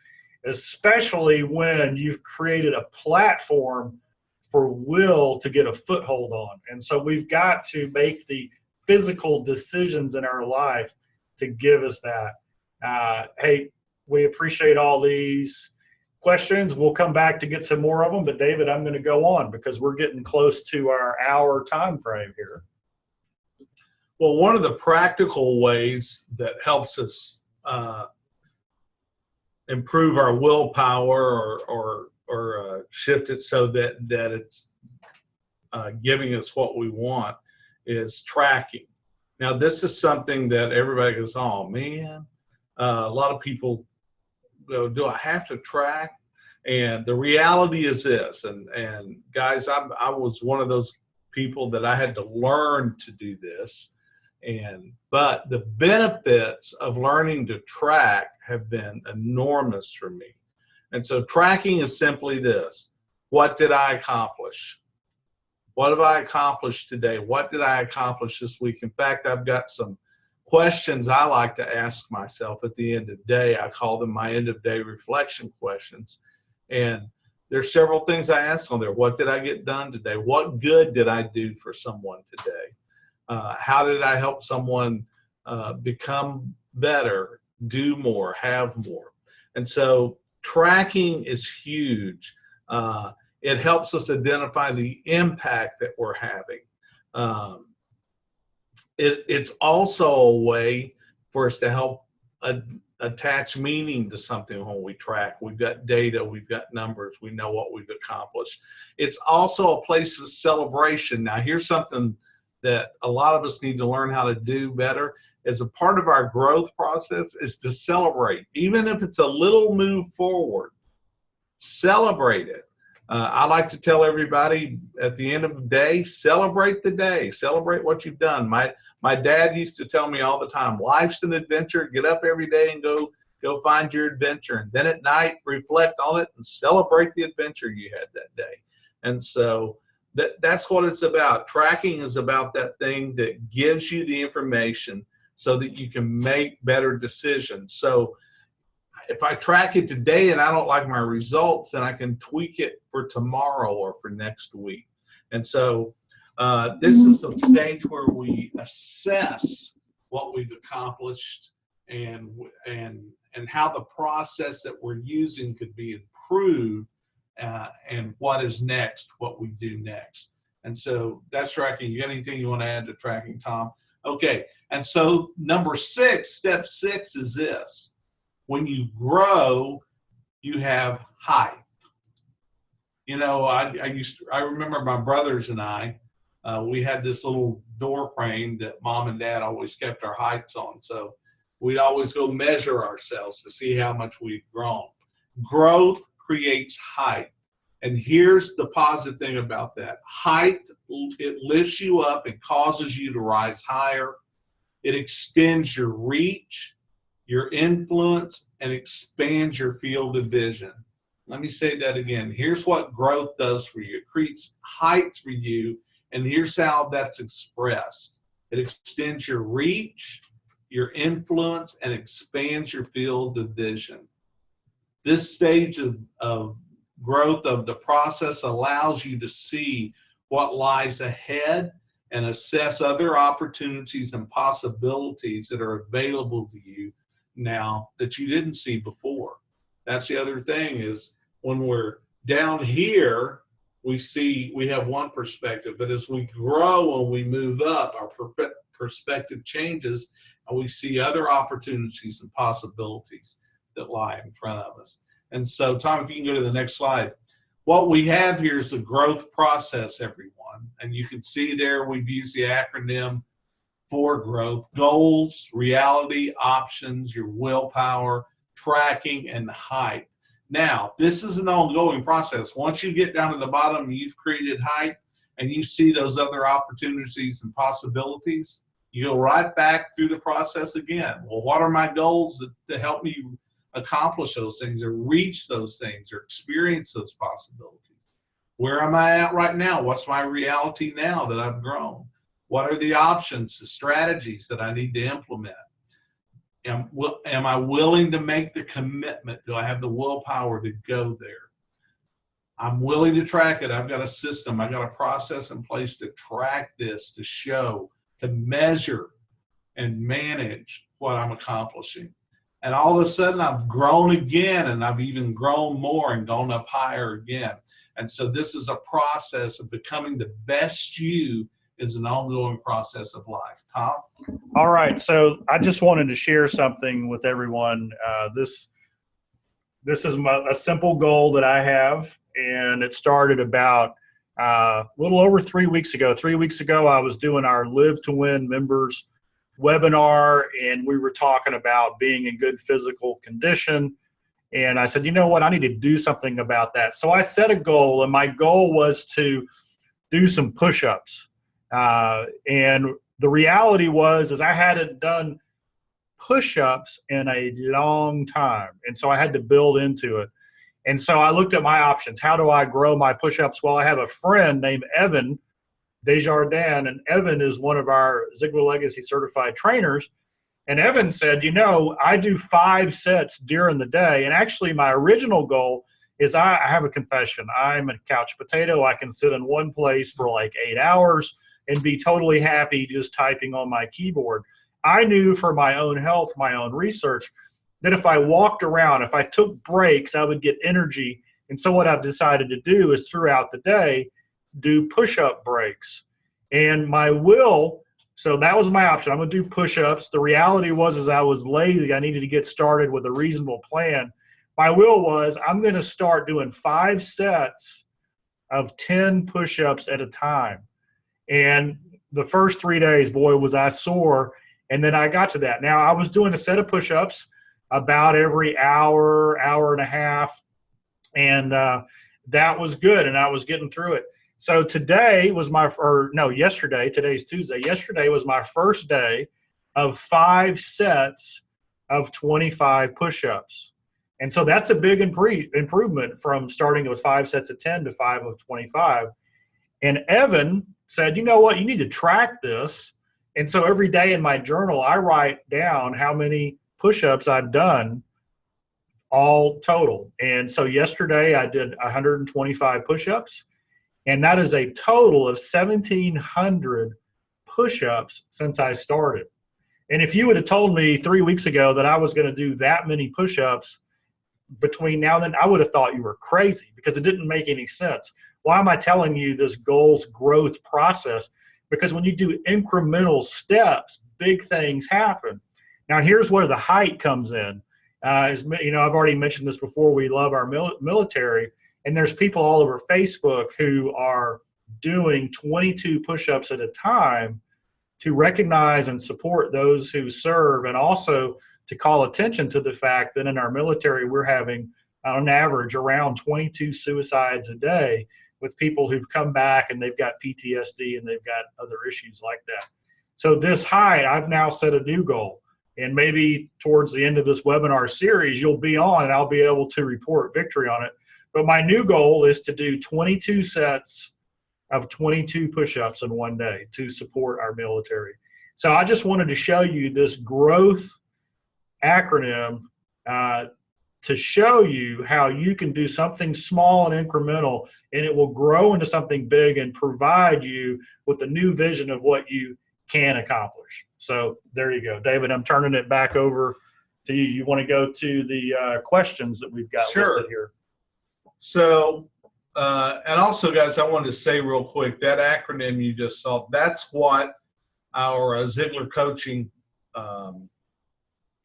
especially when you've created a platform for will to get a foothold on. And so we've got to make the physical decisions in our life to give us that. Hey, we appreciate all these questions. We'll come back to get some more of them, but David, I'm going to go on because we're getting close to our hour time frame here.
Well, one of the practical ways that helps us improve our willpower or shift it so that it's giving us what we want is tracking. Now, this is something that everybody goes, oh man, a lot of people go, do I have to track? And the reality is this, and guys, I was one of those people that I had to learn to do this. But the benefits of learning to track have been enormous for me. And so tracking is simply this: what did I accomplish? What have I accomplished today? What did I accomplish this week? In fact, I've got some questions I like to ask myself at the end of the day. I call them my end of day reflection questions. And there's several things I ask on there. What did I get done today? What good did I do for someone today? How did I help someone become better, do more, have more? And so tracking is huge. It helps us identify the impact that we're having. It's also a way for us to help attach meaning to something when we track. We've got data, we've got numbers, we know what we've accomplished. It's also a place of celebration. Now, here's something that a lot of us need to learn how to do better. As a part of our growth process is to celebrate, even if it's a little move forward. Celebrate it. I like to tell everybody at the end of the day, celebrate the day, celebrate what you've done. My dad used to tell me all the time, life's an adventure. Get up every day and go find your adventure. And then at night, reflect on it and celebrate the adventure you had that day. And so that's what it's about. Tracking is about that thing that gives you the information so that you can make better decisions. So if I track it today and I don't like my results, then I can tweak it for tomorrow or for next week. And so this is a stage where we assess what we've accomplished and how the process that we're using could be improved, and what is next, what we do next. And so that's tracking. You got anything you want to add to tracking, Tom? Okay. And so number 6, step 6 is this. When you grow, you have height. You know, I remember my brothers and I, we had this little door frame that mom and dad always kept our heights on. So we'd always go measure ourselves to see how much we'd grown. Growth creates height. And here's the positive thing about that. Height, it lifts you up and causes you to rise higher. It extends your reach, your influence, and expands your field of vision. Let me say that again. Here's what growth does for you. It creates heights for you, and here's how that's expressed. It extends your reach, your influence, and expands your field of vision. This stage of growth of the process allows you to see what lies ahead and assess other opportunities and possibilities that are available to you now that you didn't see before. That's the other thing, is when we're down here, we have one perspective, but as we grow and we move up, our perspective changes and we see other opportunities and possibilities that lie in front of us. And so, Tom, if you can go to the next slide. What we have here is the growth process, everyone. And you can see there we've used the acronym for growth: goals, reality, options, your willpower, tracking, and height. Now, this is an ongoing process. Once you get down to the bottom, you've created height, and you see those other opportunities and possibilities, you go right back through the process again. Well, what are my goals to help me accomplish those things, or reach those things, or experience those possibilities? Where am I at right now? What's my reality now that I've grown? What are the options, the strategies that I need to implement? Am I willing to make the commitment? Do I have the willpower to go there? I'm willing to track it. I've got a system. I've got a process in place to track this, to show, to measure, and manage what I'm accomplishing. And all of a sudden, I've grown again, and I've even grown more and gone up higher again. And so this is a process of becoming the best you. Is an ongoing process of life. Tom?
All right. So I just wanted to share something with everyone. This is a simple goal that I have, and it started about a little over 3 weeks ago. 3 weeks ago, I was doing our Live to Win members webinar, and we were talking about being in good physical condition. And I said, you know what, I need to do something about that. So I set a goal, and my goal was to do some push-ups. And the reality was I hadn't done push-ups in a long time. And so I had to build into it. And so I looked at my options. How do I grow my push-ups? Well, I have a friend named Evan Desjardins, and Evan is one of our Ziegler Legacy certified trainers. And Evan said, you know, I do 5 sets during the day. And actually my original goal is I have a confession. I'm a couch potato. I can sit in one place for like 8 hours and be totally happy just typing on my keyboard. I knew for my own health, my own research, that if I walked around, if I took breaks, I would get energy. And so what I've decided to do is throughout the day, do push-up breaks. And my will, so that was my option. I'm gonna do push-ups. The reality was I was lazy. I needed to get started with a reasonable plan. My will was I'm gonna start doing 5 sets of 10 push-ups at a time. And the first 3 days, boy, was I sore. And then I got to that. Now, I was doing a set of push-ups about every hour, hour and a half. And that was good. And I was getting through it. So today was yesterday, today's Tuesday. Yesterday was my first day of 5 sets of 25 push-ups. And so that's a big improvement from starting with 5 sets of 10 to 5 of 25. And Evan said, you know what, you need to track this. And so every day in my journal, I write down how many push-ups I've done all total. And so yesterday I did 125 push-ups, and that is a total of 1,700 push-ups since I started. And if you would have told me 3 weeks ago that I was going to do that many push-ups between now and then, I would have thought you were crazy, because it didn't make any sense. Why am I telling you this goals growth process? Because when you do incremental steps, big things happen. Now, here's where the height comes in. I've already mentioned this before. We love our military, and there's people all over Facebook who are doing 22 push-ups at a time to recognize and support those who serve, and also to call attention to the fact that in our military, we're having on average around 22 suicides a day with people who've come back and they've got PTSD and they've got other issues like that. So this height, I've now set a new goal. And maybe towards the end of this webinar series, you'll be on and I'll be able to report victory on it. But my new goal is to do 22 sets of 22 push-ups in one day to support our military. So I just wanted to show you this growth acronym to show you how you can do something small and incremental, and it will grow into something big and provide you with a new vision of what you can accomplish. So there you go. David, I'm turning it back over to you. You want to go to the questions that we've got listed here?
So, and also, guys, I wanted to say real quick, that acronym you just saw, that's what our Ziegler coaching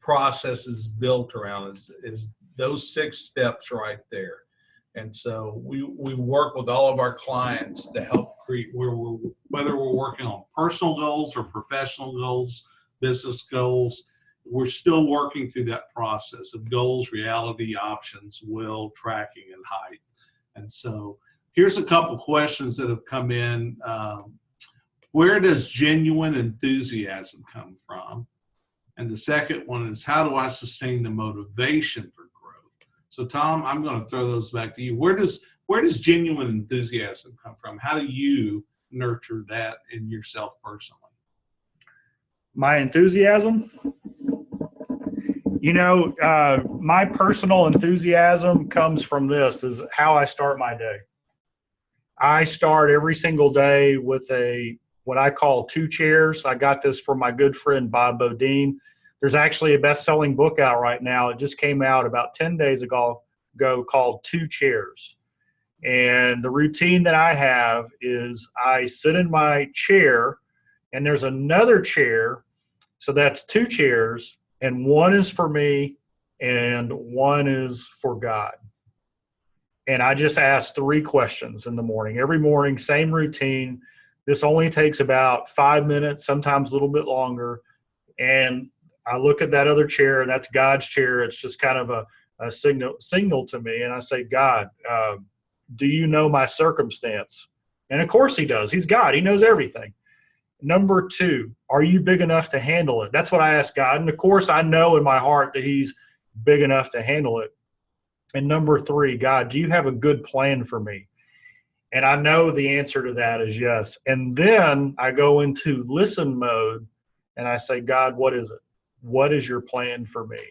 process is built around, is those 6 steps right there. And so we work with all of our clients to help create, whether we're working on personal goals or professional goals, business goals, we're still working through that process of goals, reality, options, will, tracking, and height. And so here's a couple questions that have come in. Where does genuine enthusiasm come from? And the second one is, how do I sustain the motivation for growth? So Tom, I'm going to throw those back to you. Where does genuine enthusiasm come from? How do you nurture that in yourself personally?
My enthusiasm? My personal enthusiasm comes from this, is how I start my day. I start every single day with what I call 2 chairs. I got this from my good friend, Bob Bodine. There's actually a best-selling book out right now. It just came out about 10 days ago called 2 Chairs. And the routine that I have is I sit in my chair, and there's another chair. So that's 2 chairs, and one is for me and one is for God. And I just ask 3 questions in the morning. Every morning, same routine. This only takes about 5 minutes, sometimes a little bit longer. And I look at that other chair, and that's God's chair. It's just kind of a signal to me. And I say, God, do you know my circumstance? And of course he does. He's God. He knows everything. Number 2, are you big enough to handle it? That's what I ask God. And of course I know in my heart that he's big enough to handle it. And number 3, God, do you have a good plan for me? And I know the answer to that is yes. And then I go into listen mode and I say, God, what is it? What is your plan for me?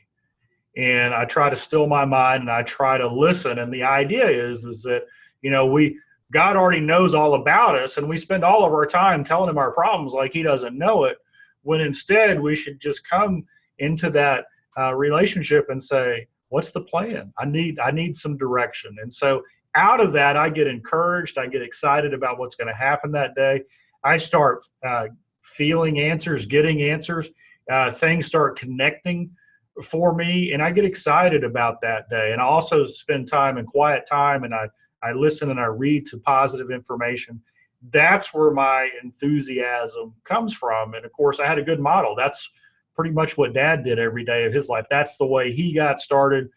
And I try to still my mind and I try to listen. And the idea is that, God already knows all about us, and we spend all of our time telling him our problems like he doesn't know it, when instead we should just come into that relationship and say, what's the plan? I need some direction. And so out of that, I get encouraged. I get excited about what's going to happen that day. I start feeling answers, getting answers. Things start connecting for me, and I get excited about that day. And I also spend time in quiet time, and I listen and I read to positive information. That's where my enthusiasm comes from. And of course, I had a good model. That's pretty much what Dad did every day of his life. That's the way he got started.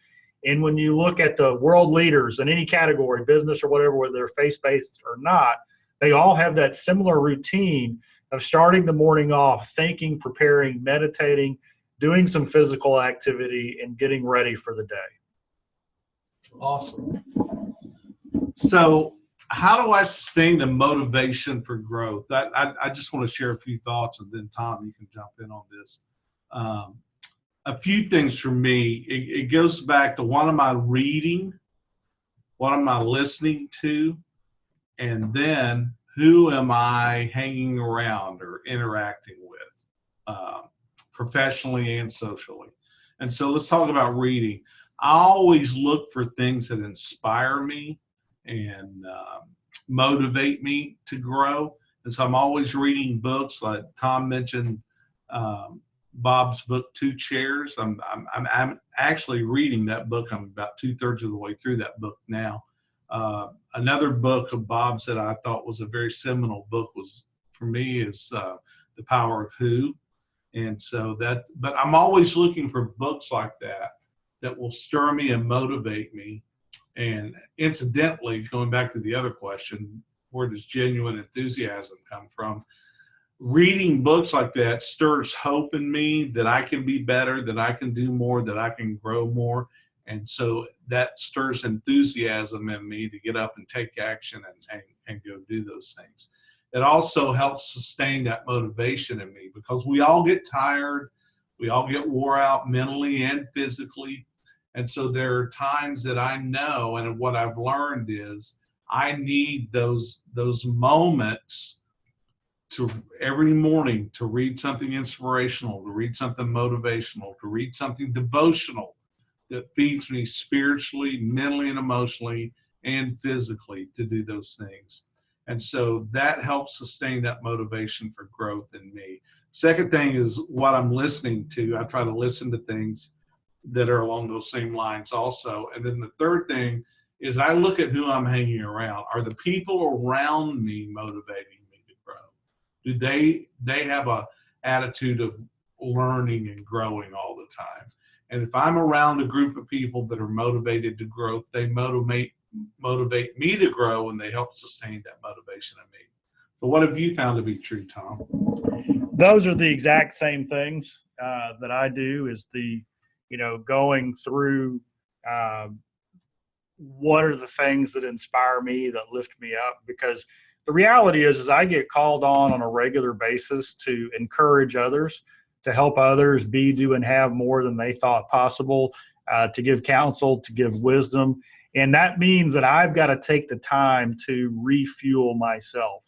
And when you look at the world leaders in any category, business or whatever, whether they're faith-based or not, they all have that similar routine of starting the morning off, thinking, preparing, meditating, doing some physical activity, and getting ready for the day.
Awesome. So how do I sustain the motivation for growth? I just want to share a few thoughts, and then Tom, you can jump in on this. A few things for me, it goes back to what am I reading, what am I listening to, and then who am I hanging around or interacting with, professionally and socially. And so let's talk about reading. I always look for things that inspire me and motivate me to grow. And so I'm always reading books, like Tom mentioned, Bob's book, Two Chairs. I'm actually reading that book. I'm about 2/3 of the way through that book now. Another book of Bob's that I thought was a very seminal book was, for me, is The Power of Who. And so that, but I'm always looking for books like that that will stir me and motivate me. And incidentally, going back to the other question, where does genuine enthusiasm come from? Reading books like that stirs hope in me that I can be better, that I can do more, that I can grow more. And so that stirs enthusiasm in me to get up and take action and go do those things. It also helps sustain that motivation in me, because we all get tired, we all get wore out mentally and physically. And so there are times that I know, and what I've learned is I need those moments to every morning to read something inspirational, to read something motivational, to read something devotional that feeds me spiritually, mentally, and emotionally, and physically, to do those things. And so that helps sustain that motivation for growth in me. Second thing is what I'm listening to. I try to listen to things that are along those same lines also. And then the third thing is I look at who I'm hanging around. Are the people around me motivating me to grow? Do they have a attitude of learning and growing all the time? And if I'm around a group of people that are motivated to grow, they motivate me to grow, and they help sustain that motivation in me. So what have you found to be true, Tom?
Those are the exact same things that I do, is going through what are the things that inspire me, that lift me up. Because the reality is I get called on a regular basis to encourage others, to help others be, do, and have more than they thought possible, to give counsel, to give wisdom. And that means that I've got to take the time to refuel myself.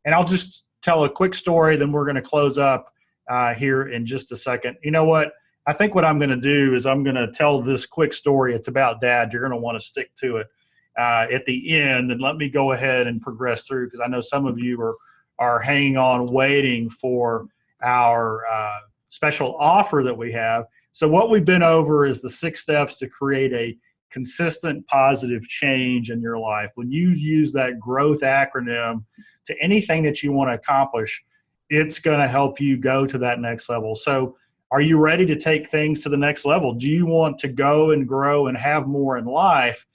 And I'll just tell a quick story, then we're going to close up here in just a second. You know what? I think what I'm going to do is I'm going to tell this quick story. It's about Dad. You're going to want to stick to it at the end, and let me go ahead and progress through, because I know some of you are hanging on, waiting for our special offer that we have. So what we've been over is the 6 steps to create a consistent positive change in your life. When you use that growth acronym to anything that you want to accomplish, it's going to help you go to that next level. So are you ready to take things to the next level? Do you want to go and grow and have more in life?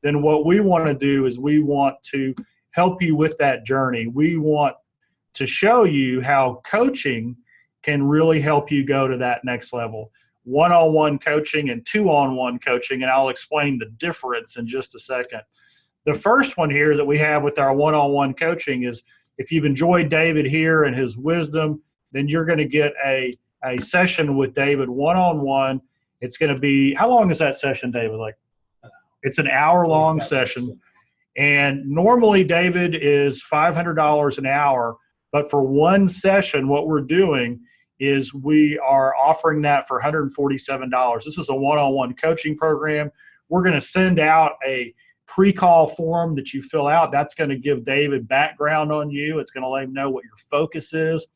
Then what we want to do is we want to help you with that journey. We want to show you how coaching can really help you go to that next level. One-on-one coaching and two-on-one coaching, and I'll explain the difference in just a second. The first one here that we have with our one-on-one coaching is, if you've enjoyed David here and his wisdom, then you're going to get a session with David one-on-one. It's going to be, how long is that session, David? It's an hour-long session. And normally David is $500 an hour, but for one session, what we're doing is we are offering that for $147. This is a one-on-one coaching program. We're going to send out a pre-call form that you fill out. That's going to give David background on you. It's going to let him know what your focus is.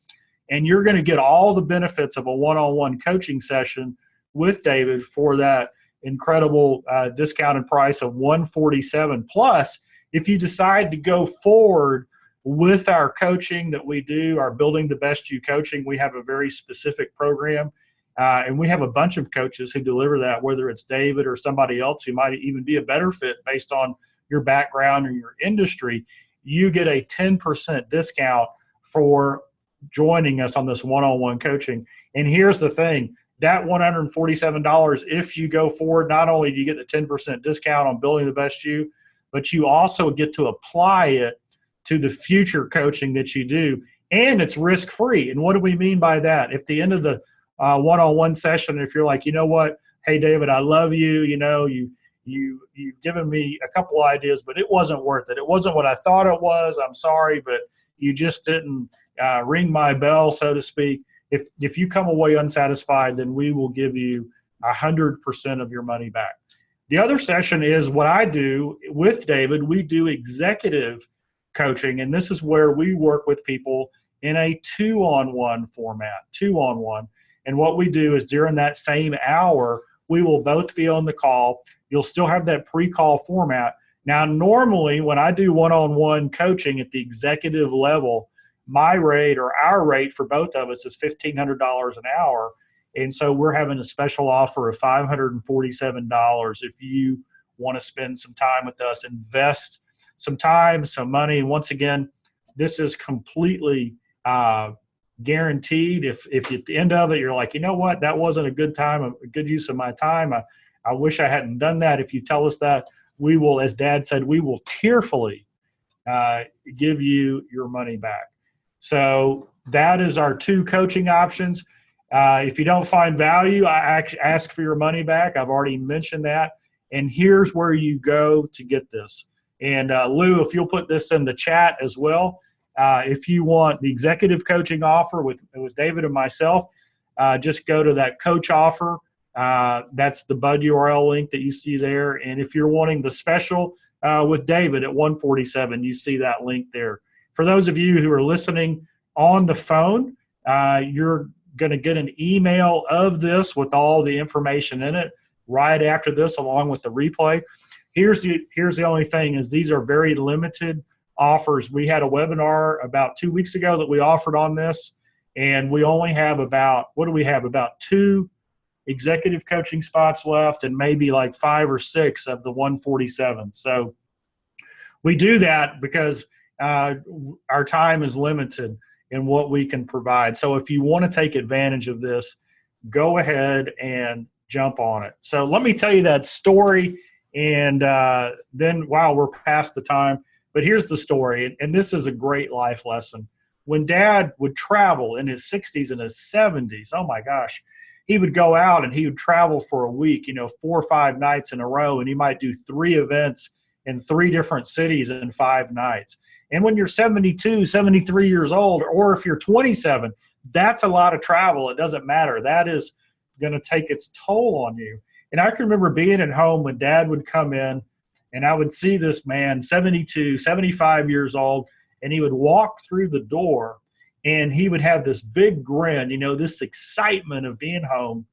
And you're going to get all the benefits of a one-on-one coaching session with David for that incredible discounted price of $147. Plus, if you decide to go forward with our coaching that we do, our Building the Best You coaching, we have a very specific program. And we have a bunch of coaches who deliver that, whether it's David or somebody else who might even be a better fit based on your background or your industry. You get a 10% discount for joining us on this one-on-one coaching. And here's the thing, that $147, if you go forward, not only do you get the 10% discount on Building the Best You, but you also get to apply it to the future coaching that you do, and it's risk-free. And what do we mean by that? If the end of the one-on-one session, if you're like, you know what, hey David, I love you, you've given me a couple ideas, but it wasn't worth it. It wasn't what I thought it was. I'm sorry, but you just didn't ring my bell, so to speak. If you come away unsatisfied, then we will give you 100% of your money back. The other session is what I do with David. We do executive coaching, and this is where we work with people in a two-on-one format, two-on-one. And what we do is during that same hour, we will both be on the call. You'll still have that pre-call format. Now, normally when I do one-on-one coaching at the executive level, my rate or our rate for both of us is $1,500 an hour. And so we're having a special offer of $547 if you want to spend some time with us, invest some time, some money. Once again, this is completely guaranteed. If at the end of it, you're like, you know what, that wasn't a good time, a good use of my time. I wish I hadn't done that. If you tell us that, we will, as Dad said, we will tearfully give you your money back. So that is our two coaching options. If you don't find value, I ask for your money back. I've already mentioned that. And here's where you go to get this. And Lou, if you'll put this in the chat as well, if you want the executive coaching offer with David and myself, just go to that coach offer. That's the Bud URL link that you see there. And if you're wanting the special with David at 147, you see that link there. For those of you who are listening on the phone, you're going to get an email of this with all the information in it right after this, along with the replay. Here's the only thing is these are very limited offers. We had a webinar about 2 weeks ago that we offered on this, and we only have about 2 executive coaching spots left and maybe like 5 or 6 of the 147. So we do that because our time is limited in what we can provide. So if you want to take advantage of this, go ahead and jump on it. So let me tell you that story, and then, wow, we're past the time. But here's the story, and this is a great life lesson. When Dad would travel in his 60s and his 70s, oh my gosh, he would go out and he would travel for a week, 4 or 5 nights in a row, and he might do 3 events in 3 different cities in 5 nights. And when you're 72, 73 years old, or if you're 27, that's a lot of travel. It doesn't matter. That is going to take its toll on you. And I can remember being at home when Dad would come in, and I would see this man, 72, 75 years old, and he would walk through the door, and he would have this big grin, this excitement of being home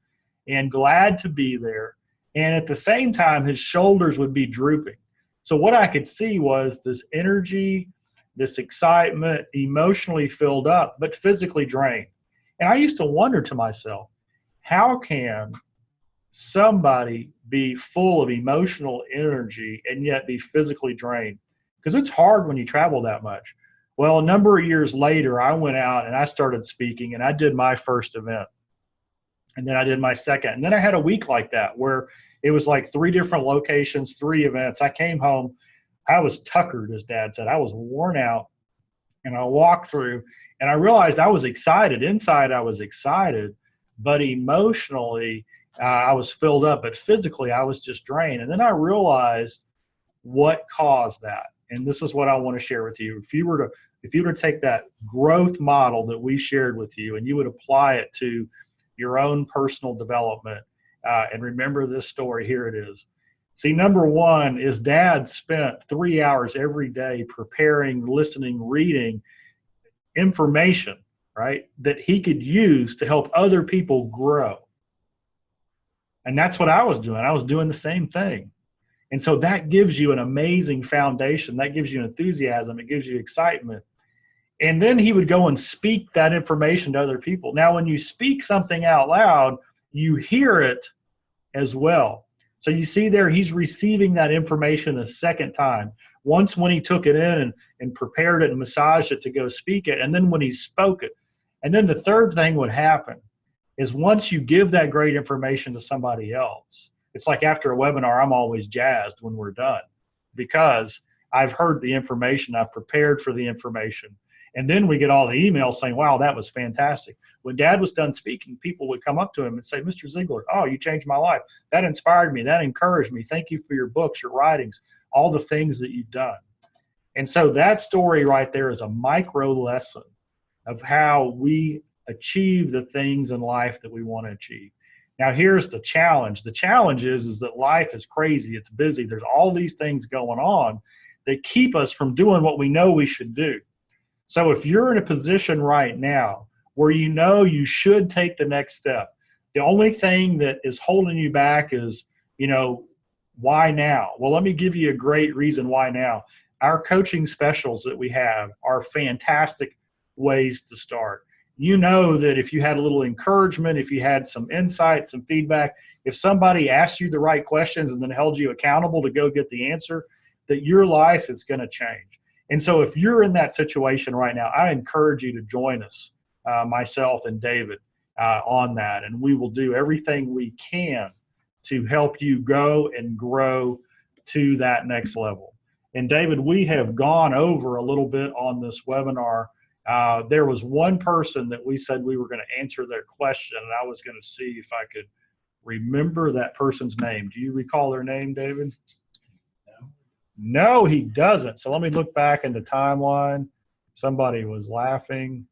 and glad to be there. And at the same time, his shoulders would be drooping. So what I could see was this energy, this excitement, emotionally filled up, but physically drained. And I used to wonder to myself, how can somebody be full of emotional energy and yet be physically drained? Because it's hard when you travel that much. Well, a number of years later, I went out and I started speaking, and I did my first event. And then I did my second. And then I had a week like that where it was like 3 different locations, 3 events. I came home. I was tuckered, as Dad said. I was worn out. And I walked through, and I realized I was excited. Inside, I was excited. But emotionally, I was filled up. But physically, I was just drained. And then I realized what caused that. And this is what I want to share with you. If you were to take that growth model that we shared with you, and you would apply it to your own personal development, and remember this story, here it is. See, number 1 is Dad spent 3 hours every day preparing, listening, reading information, right, that he could use to help other people grow. And that's what I was doing. I was doing the same thing. And so that gives you an amazing foundation. That gives you enthusiasm. It gives you excitement. And then he would go and speak that information to other people. Now, when you speak something out loud, you hear it as well. So you see there, he's receiving that information a second time. Once when he took it in and prepared it and massaged it to go speak it, and then when he spoke it. And then the third thing would happen is once you give that great information to somebody else, it's like after a webinar, I'm always jazzed when we're done because I've heard the information, I've prepared for the information. And then we get all the emails saying, wow, that was fantastic. When Dad was done speaking, people would come up to him and say, Mr. Ziegler, oh, you changed my life. That inspired me. That encouraged me. Thank you for your books, your writings, all the things that you've done. And so that story right there is a micro lesson of how we achieve the things in life that we want to achieve. Now, here's the challenge. The challenge is that life is crazy. It's busy. There's all these things going on that keep us from doing what we know we should do. So if you're in a position right now where you know you should take the next step. The only thing that is holding you back is, why now? Well, let me give you a great reason why now. Our coaching specials that we have are fantastic ways to start. You know that if you had a little encouragement, if you had some insight, some feedback, if somebody asked you the right questions and then held you accountable to go get the answer, that your life is going to change. And so if you're in that situation right now, I encourage you to join us, myself and David, on that. And we will do everything we can to help you go and grow to that next level. And David, we have gone over a little bit on this webinar. There was one person that we said we were going to answer their question, and I was going to see if I could remember that person's name. Do you recall their name, David? No, he doesn't. So let me look back in the timeline. Somebody was laughing.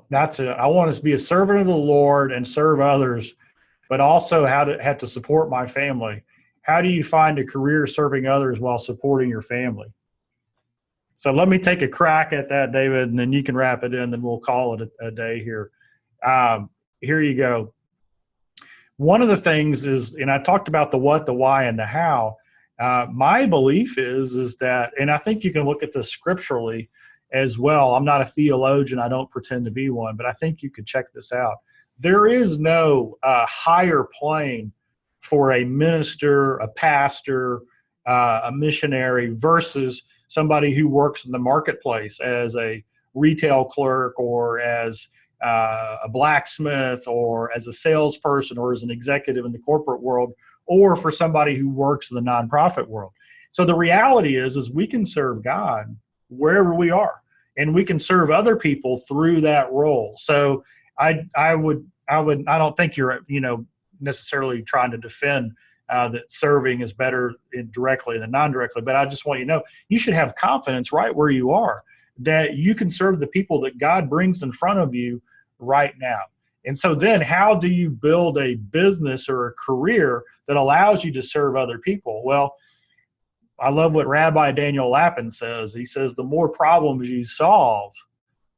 That's it. I want to be a servant of the Lord and serve others, but also have to support my family. How do you find a career serving others while supporting your family? So let me take a crack at that, David, and then you can wrap it in, then we'll call it a day here. Here you go. One of the things is, and I talked about the what, the why, and the how. My belief is that, and I think you can look at this scripturally as well. I'm not a theologian. I don't pretend to be one, but I think you could check this out. There is no higher plane for a minister, a pastor, a missionary versus somebody who works in the marketplace as a retail clerk or as a blacksmith or as a salesperson or as an executive in the corporate world, or for somebody who works in the nonprofit world. So the reality is we can serve God wherever we are, and we can serve other people through that role. So I don't think you're necessarily trying to defend that serving is better directly than non-directly, but I just want you to know you should have confidence right where you are that you can serve the people that God brings in front of you right now. And so then how do you build a business or a career that allows you to serve other people? Well, I love what Rabbi Daniel Lapin says. He says, the more problems you solve,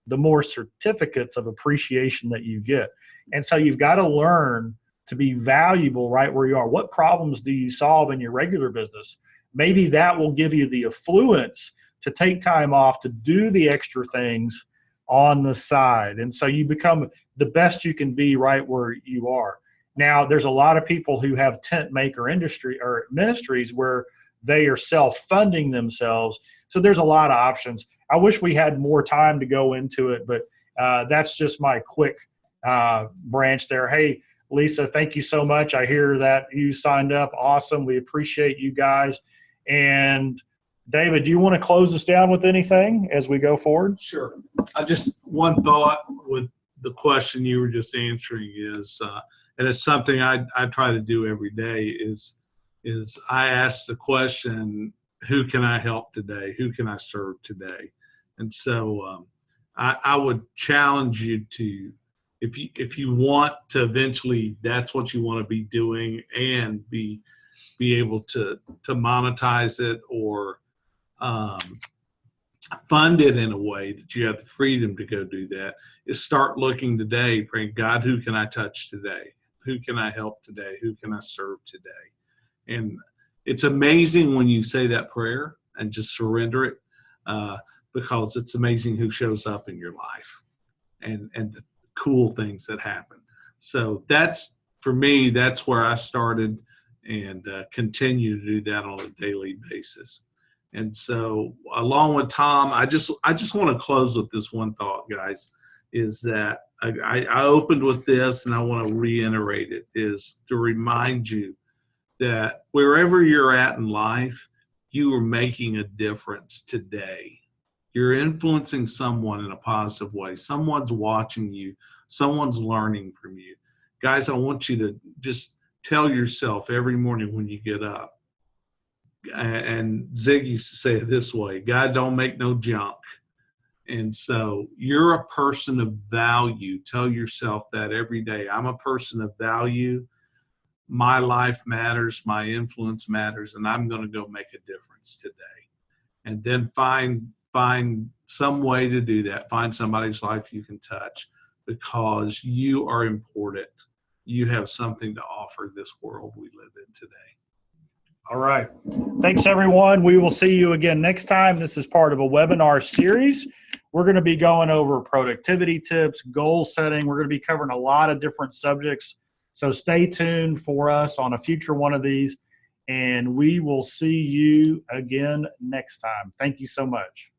the more certificates of appreciation that you get. And so you've got to learn to be valuable right where you are. What problems do you solve in your regular business? Maybe that will give you the affluence to take time off to do the extra things on the side. And so you become the best you can be right where you are. Now, there's a lot of people who have tent maker industry or ministries where they are self-funding themselves. So there's a lot of options. I wish we had more time to go into it, but that's just my quick branch there. Hey, Lisa, thank you so much. I hear that you signed up. Awesome. We appreciate you guys. And David, do you want to close us down with anything as we go forward?
Sure. One thought with the question you were just answering is, and it's something I try to do every day, is I ask the question, who can I help today? Who can I serve today? And so I would challenge you to, if you want to eventually, that's what you want to be doing and be able to monetize it or fund it in a way that you have the freedom to go do that, is start looking today, praying, God, who can I touch today? Who can I help today? Who can I serve today? And it's amazing when you say that prayer and just surrender it, because it's amazing who shows up in your life and the cool things that happen. So that's, for me, that's where I started and continue to do that on a daily basis. And so along with Tom, I just want to close with this one thought, guys, is that I opened with this and I want to reiterate it, is to remind you that wherever you're at in life, you are making a difference today. You're influencing someone in a positive way. Someone's watching you. Someone's learning from you. Guys, I want you to just tell yourself every morning when you get up, and Zig used to say it this way, God don't make no junk. And so you're a person of value. Tell yourself that every day. I'm a person of value. My life matters. My influence matters. And I'm going to go make a difference today. and then find some way to do that. Find somebody's life you can touch, because you are important. You have something to offer this world we live in today.
All right. Thanks, everyone. We will see you again next time. This is part of a webinar series. We're going to be going over productivity tips, goal setting. We're going to be covering a lot of different subjects. So stay tuned for us on a future one of these, and we will see you again next time. Thank you so much.